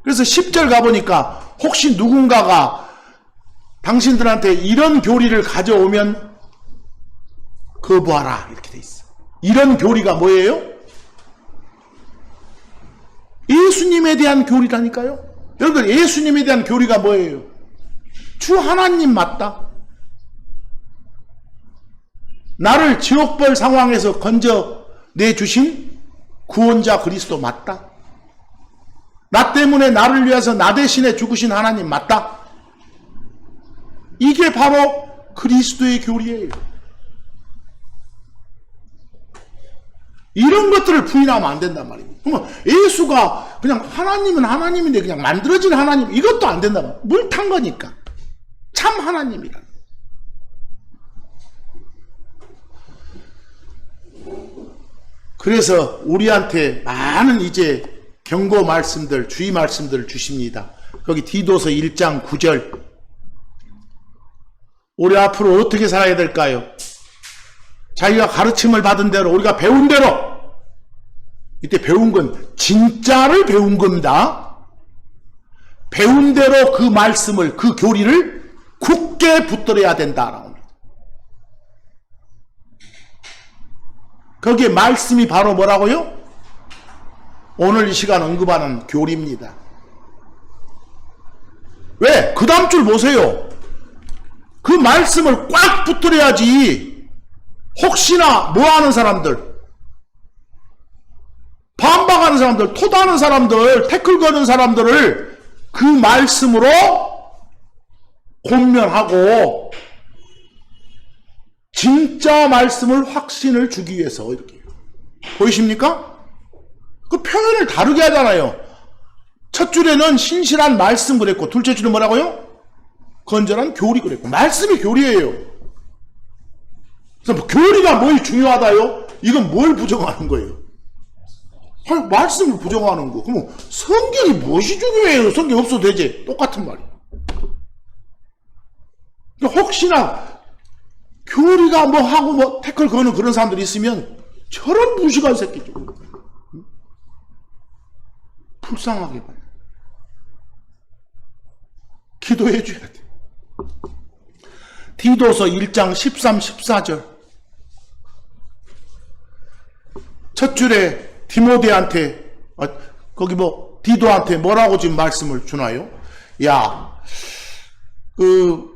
그래서 10절 가보니까 혹시 누군가가 당신들한테 이런 교리를 가져오면 거부하라 이렇게 돼 있어. 이런 교리가 뭐예요? 예수님에 대한 교리라니까요. 여러분들 예수님에 대한 교리가 뭐예요? 주 하나님 맞다. 나를 지옥벌 상황에서 건져내주신 구원자 그리스도 맞다. 나 때문에 나를 위해서 나 대신에 죽으신 하나님 맞다. 이게 바로 그리스도의 교리예요. 이런 것들을 부인하면 안 된단 말입니다. 그러면 예수가 그냥 하나님은 하나님인데 그냥 만들어진 하나님, 이것도 안 된단 말이에요. 물 탄 거니까. 참 하나님이라. 그래서 우리한테 많은 이제 경고 말씀들, 주의 말씀들을 주십니다. 거기 디도서 1장 9절. 우리 앞으로 어떻게 살아야 될까요? 자기가 가르침을 받은 대로, 우리가 배운 대로. 이때 배운 건 진짜를 배운 겁니다. 배운 대로 그 말씀을, 그 교리를 굳게 붙들어야 된다라고. 거기에 말씀이 바로 뭐라고요? 오늘 이 시간 언급하는 교리입니다. 왜? 그 다음 줄 보세요. 그 말씀을 꽉 붙들어야지. 혹시나 뭐하는 사람들, 반박하는 사람들, 토다하는 사람들, 태클 거는 사람들을 그 말씀으로 권면하고 진짜 말씀을 확신을 주기 위해서 이렇게. 보이십니까? 그 표현을 다르게 하잖아요. 첫 줄에는 신실한 말씀 그랬고, 둘째 줄은 뭐라고요? 건전한 교리 그랬고. 말씀이 교리예요. 그래서 뭐 교리가 뭘 중요하다요? 이건 뭘 부정하는 거예요? 말씀을 부정하는 거. 그럼 성경이 무엇이 중요해요? 성경 없어도 되지. 똑같은 말이에요. 그러니까 혹시나 교리가 뭐 하고 뭐 태클 거는 그런 사람들이 있으면 저런 무식한 새끼죠. 불쌍하게 봐요. 기도해 줘야 돼. 디도서 1장 13, 14절. 첫 줄에 디모데한테, 거기 뭐 디도한테 뭐라고 지금 말씀을 주나요? 야, 그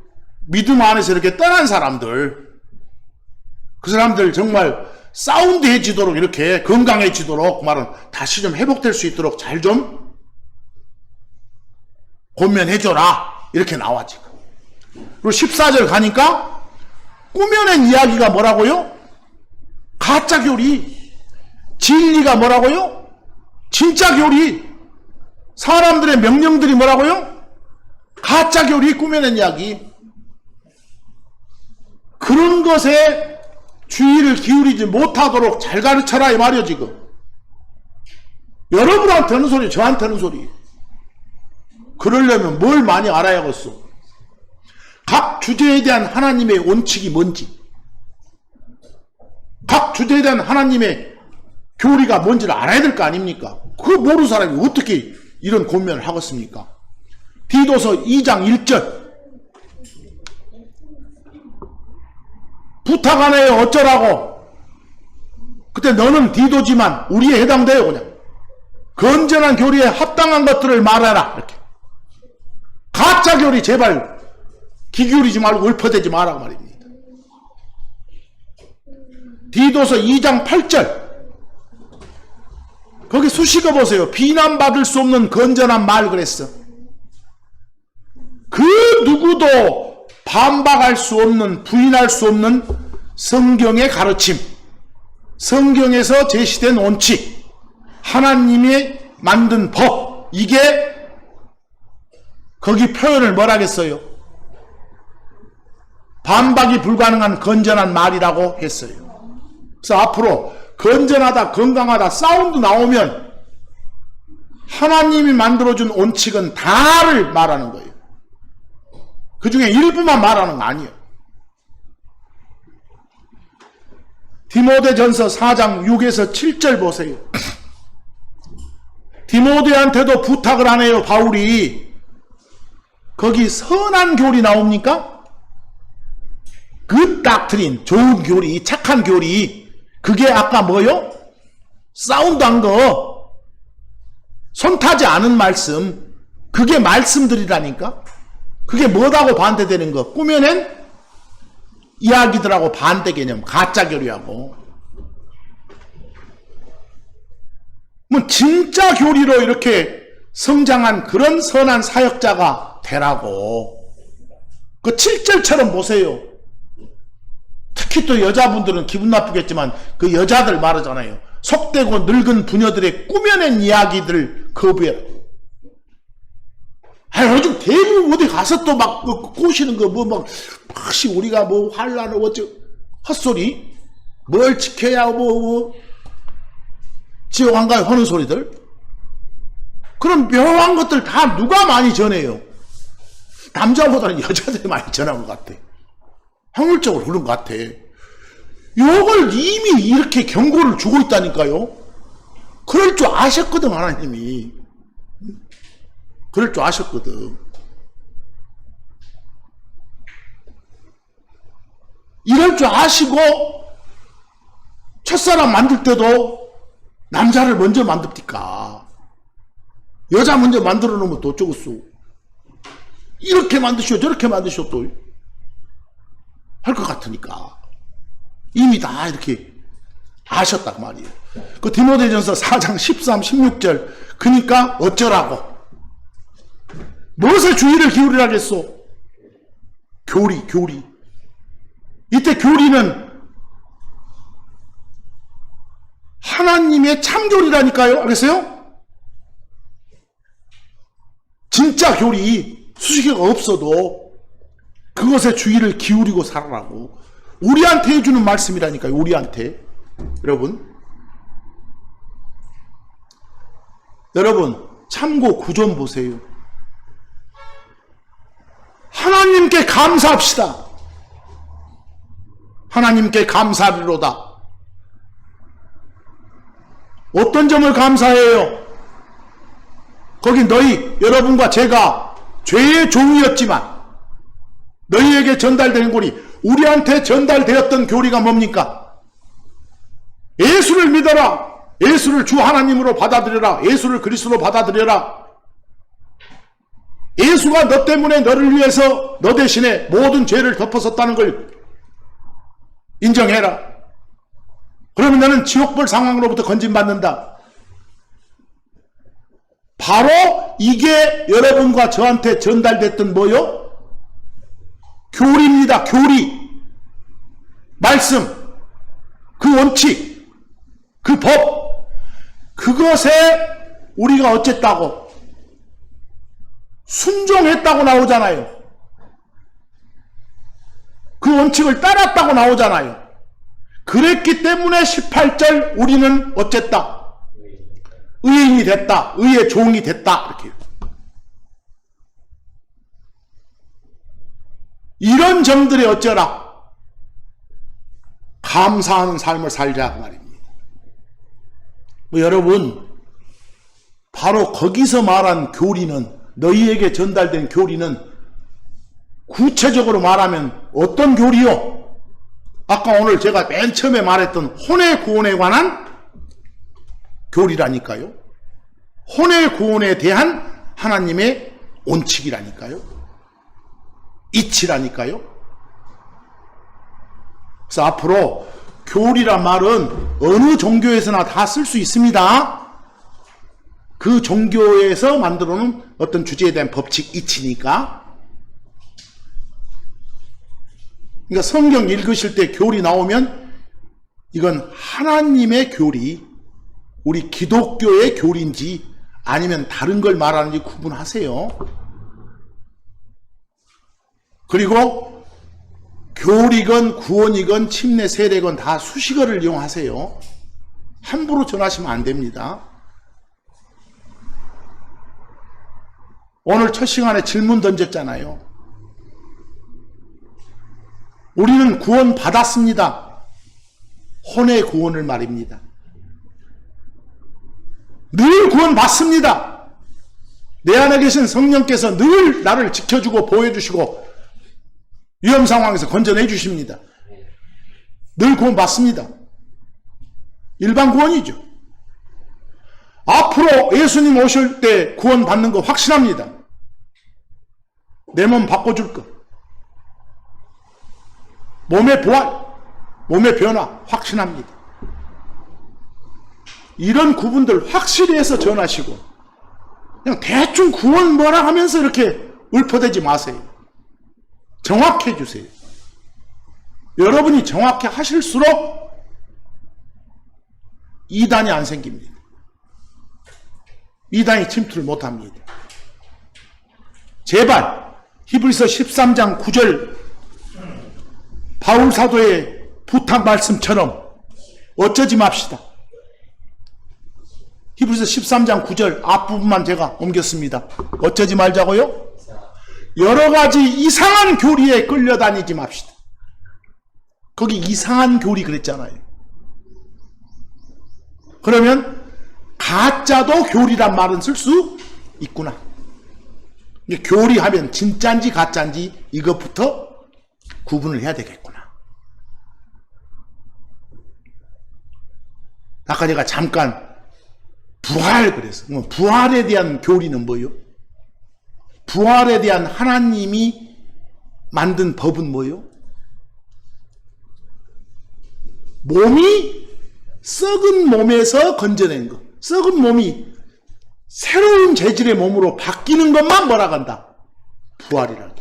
믿음 안에서 이렇게 떠난 사람들, 그 사람들 정말 사운드해지도록, 이렇게 건강해지도록, 말은 다시 좀 회복될 수 있도록 잘 좀 권면해줘라. 이렇게 나와 지금. 그리고 14절 가니까 꾸며낸 이야기가 뭐라고요? 가짜 교리. 진리가 뭐라고요? 진짜 교리. 사람들의 명령들이 뭐라고요? 가짜 교리, 꾸며낸 이야기. 그런 것에 주의를 기울이지 못하도록 잘 가르쳐라 이 말이요 지금. 여러분한테 하는 소리, 저한테 하는 소리. 그러려면 뭘 많이 알아야겠어. 각 주제에 대한 하나님의 원칙이 뭔지, 주대된 하나님의 교리가 뭔지를 알아야 될 거 아닙니까? 그거 모르는 사람이 어떻게 이런 권면을 하겠습니까? 디도서 2장 1절 부탁 안 해요. 어쩌라고? 그때 너는 디도지만 우리에 해당돼요. 그냥 건전한 교리에 합당한 것들을 말하라. 이렇게 가짜 교리 제발 기기울이지 말고 읊어대지 마라 말입니다. 디도서 2장 8절 거기 수식어 보세요. 비난받을 수 없는 건전한 말 그랬어. 그 누구도 반박할 수 없는, 부인할 수 없는 성경의 가르침, 성경에서 제시된 원칙, 하나님이 만든 법, 이게 거기 표현을 뭐라겠어요? 반박이 불가능한 건전한 말이라고 했어요. 그래서 앞으로 건전하다, 건강하다, 사운드 나오면 하나님이 만들어준 원칙은 다를 말하는 거예요. 그 중에 일부만 말하는 거 아니에요. 디모데전서 4장 6에서 7절 보세요. 디모데한테도 부탁을 안 해요. 바울이. 거기 선한 교리 나옵니까? 그 닥트린, 좋은 교리, 착한 교리, 그게 아까 뭐요? 사운드한 거, 손 타지 않은 말씀, 그게 말씀들이라니까? 그게 뭐라고 반대되는 거? 꾸며낸 이야기들하고 반대 개념, 가짜 교리하고. 뭐 진짜 교리로 이렇게 성장한 그런 선한 사역자가 되라고. 그 7절처럼 보세요. 특히 또 여자분들은 기분 나쁘겠지만 그 여자들 말하잖아요. 속되고 늙은 부녀들의 꾸며낸 이야기들 거부해라. 요즘 대부분 어디 가서 또 막 꼬시는 거 혹시 우리가 뭐 환란을 어째 헛소리 뭘 지켜야 지옥 안 가요 하는 소리들. 그런 묘한 것들 다 누가 많이 전해요? 남자보다는 여자들이 많이 전한 것 같아. 확률적으로 그런 것 같아. 이걸 이미 이렇게 경고를 주고 있다니까요. 그럴 줄 아셨거든 하나님이. 그럴 줄 아셨거든. 이럴 줄 아시고 첫사람 만들 때도 남자를 먼저 만듭니까? 여자 먼저 만들어 놓으면 또 어쩌겠어. 이렇게 만드시오 저렇게 만드시오 또 할 것 같으니까 이미 다 이렇게 아셨단 말이에요. 그 디모데전서 4장 13, 16절 그러니까 어쩌라고? 무엇에 주의를 기울이라겠소? 교리. 이때 교리는 하나님의 참교리라니까요. 알겠어요? 진짜 교리, 수식어가 없어도 그것에 주의를 기울이고 살아라고. 우리한테 해주는 말씀이라니까요. 우리한테. 여러분 참고 구전 보세요. 하나님께 감사합시다. 하나님께 감사하리로다. 어떤 점을 감사해요? 거기 여러분과 제가 죄의 종이었지만 너희에게 전달되는 교리, 우리한테 전달되었던 교리가 뭡니까? 예수를 믿어라. 예수를 주 하나님으로 받아들여라. 예수를 그리스도로 받아들여라. 예수가 너 때문에 너를 위해서 너 대신에 모든 죄를 덮어섰다는 걸 인정해라. 그러면 너는 지옥불 상황으로부터 건진받는다. 바로 이게 여러분과 저한테 전달됐던 뭐요? 교리입니다. 교리. 말씀. 그 원칙. 그 법. 그것에 우리가 어쨌다고? 순종했다고 나오잖아요. 그 원칙을 따랐다고 나오잖아요. 그랬기 때문에 18절 우리는 어쨌다? 의인이 됐다. 의의 종이 됐다. 이렇게. 이런 점들이 어쩌라? 감사하는 삶을 살자 그 말입니다. 여러분, 바로 거기서 말한 교리는, 너희에게 전달된 교리는 구체적으로 말하면 어떤 교리요? 아까 오늘 제가 맨 처음에 말했던 혼의 구원에 관한 교리라니까요. 혼의 구원에 대한 하나님의 원칙이라니까요. 이치라니까요. 그래서 앞으로 교리란 말은 어느 종교에서나 다 쓸 수 있습니다. 그 종교에서 만들어 놓은 어떤 주제에 대한 법칙 이치니까. 그러니까 성경 읽으실 때 교리 나오면 이건 하나님의 교리, 우리 기독교의 교리인지 아니면 다른 걸 말하는지 구분하세요. 그리고 교리건 구원이건 침례 세례건 다 수식어를 이용하세요. 함부로 전하시면 안 됩니다. 오늘 첫 시간에 질문 던졌잖아요. 우리는 구원 받았습니다. 혼의 구원을 말입니다. 늘 구원 받습니다. 내 안에 계신 성령께서 늘 나를 지켜주고 보호해주시고 위험 상황에서 건져내 주십니다. 늘 구원 받습니다. 일반 구원이죠. 앞으로 예수님 오실 때 구원 받는 거 확신합니다. 내 몸 바꿔줄 것, 몸의 부활, 몸의 변화 확신합니다. 이런 구분들 확실히 해서 전하시고 그냥 대충 구원 뭐라 하면서 이렇게 읊어대지 마세요. 정확히 해주세요. 여러분이 정확히 하실수록 이단이 안 생깁니다. 이단이 침투를 못합니다. 제발 히브리서 13장 9절 바울 사도의 부탁 말씀처럼 어쩌지 맙시다. 히브리서 13장 9절 앞부분만 제가 옮겼습니다. 어쩌지 말자고요? 여러 가지 이상한 교리에 끌려다니지 맙시다. 거기 이상한 교리 그랬잖아요. 그러면 가짜도 교리란 말은 쓸 수 있구나. 교리하면 진짜인지 가짜인지 이것부터 구분을 해야 되겠구나. 아까 제가 잠깐 부활 그래서 부활에 대한 교리는 뭐예요? 부활에 대한 하나님이 만든 법은 뭐예요? 몸이 썩은 몸에서 건져낸 것, 썩은 몸이 새로운 재질의 몸으로 바뀌는 것만 뭐라고 한다? 부활이라고.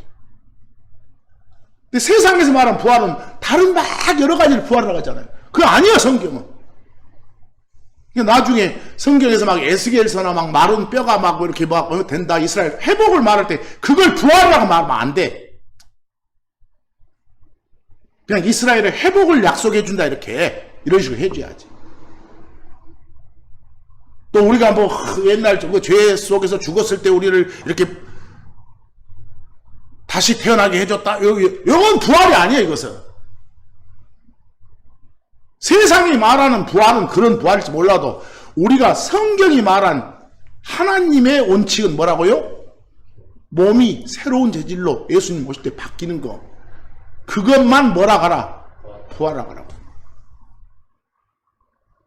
근데 세상에서 말하는 부활은 다른 막 여러 가지를 부활이라고 하잖아요. 그거 아니야 성경은. 나중에 성경에서 막 에스겔서나 막 마른 뼈가 막 이렇게 막 된다, 이스라엘 회복을 말할 때 그걸 부활이라고 말하면 안 돼. 그냥 이스라엘의 회복을 약속해 준다 이런 식으로 해줘야지. 또 우리가 뭐 옛날 죄 속에서 죽었을 때 우리를 이렇게 다시 태어나게 해줬다, 이건 부활이 아니에요. 이것은 세상이 말하는 부활은 그런 부활일지 몰라도 우리가 성경이 말한 하나님의 원칙은 뭐라고요? 몸이 새로운 재질로 예수님 오실 때 바뀌는 거, 그것만 뭐라 하라? 부활하라 하라고.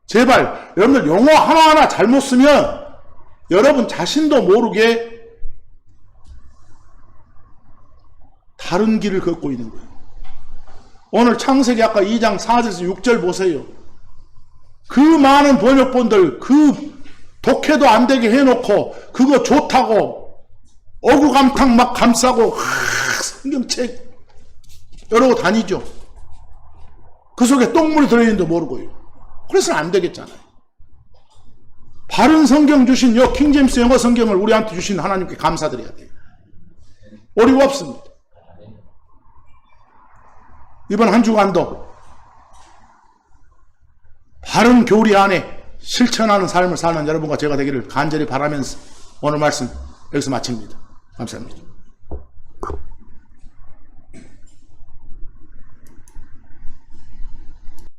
제발 여러분들 용어 하나하나 잘못 쓰면 여러분 자신도 모르게 다른 길을 걷고 있는 거예요. 오늘 창세기 아까 2장 4절에서 6절 보세요. 그 많은 번역본들 그 독해도 안 되게 해놓고 그거 좋다고 어구감탕 막 감싸고 성경책 여러 거 다니죠. 그 속에 똥물이 들어있는지도 모르고요. 그래서는 안 되겠잖아요. 바른 성경 주신 요 킹제임스 영어 성경을 우리한테 주신 하나님께 감사드려야 돼요. 오류가 없습니다. 이번 한 주간도 바른 교리 안에 실천하는 삶을 사는 여러분과 제가 되기를 간절히 바라면서 오늘 말씀 여기서 마칩니다. 감사합니다.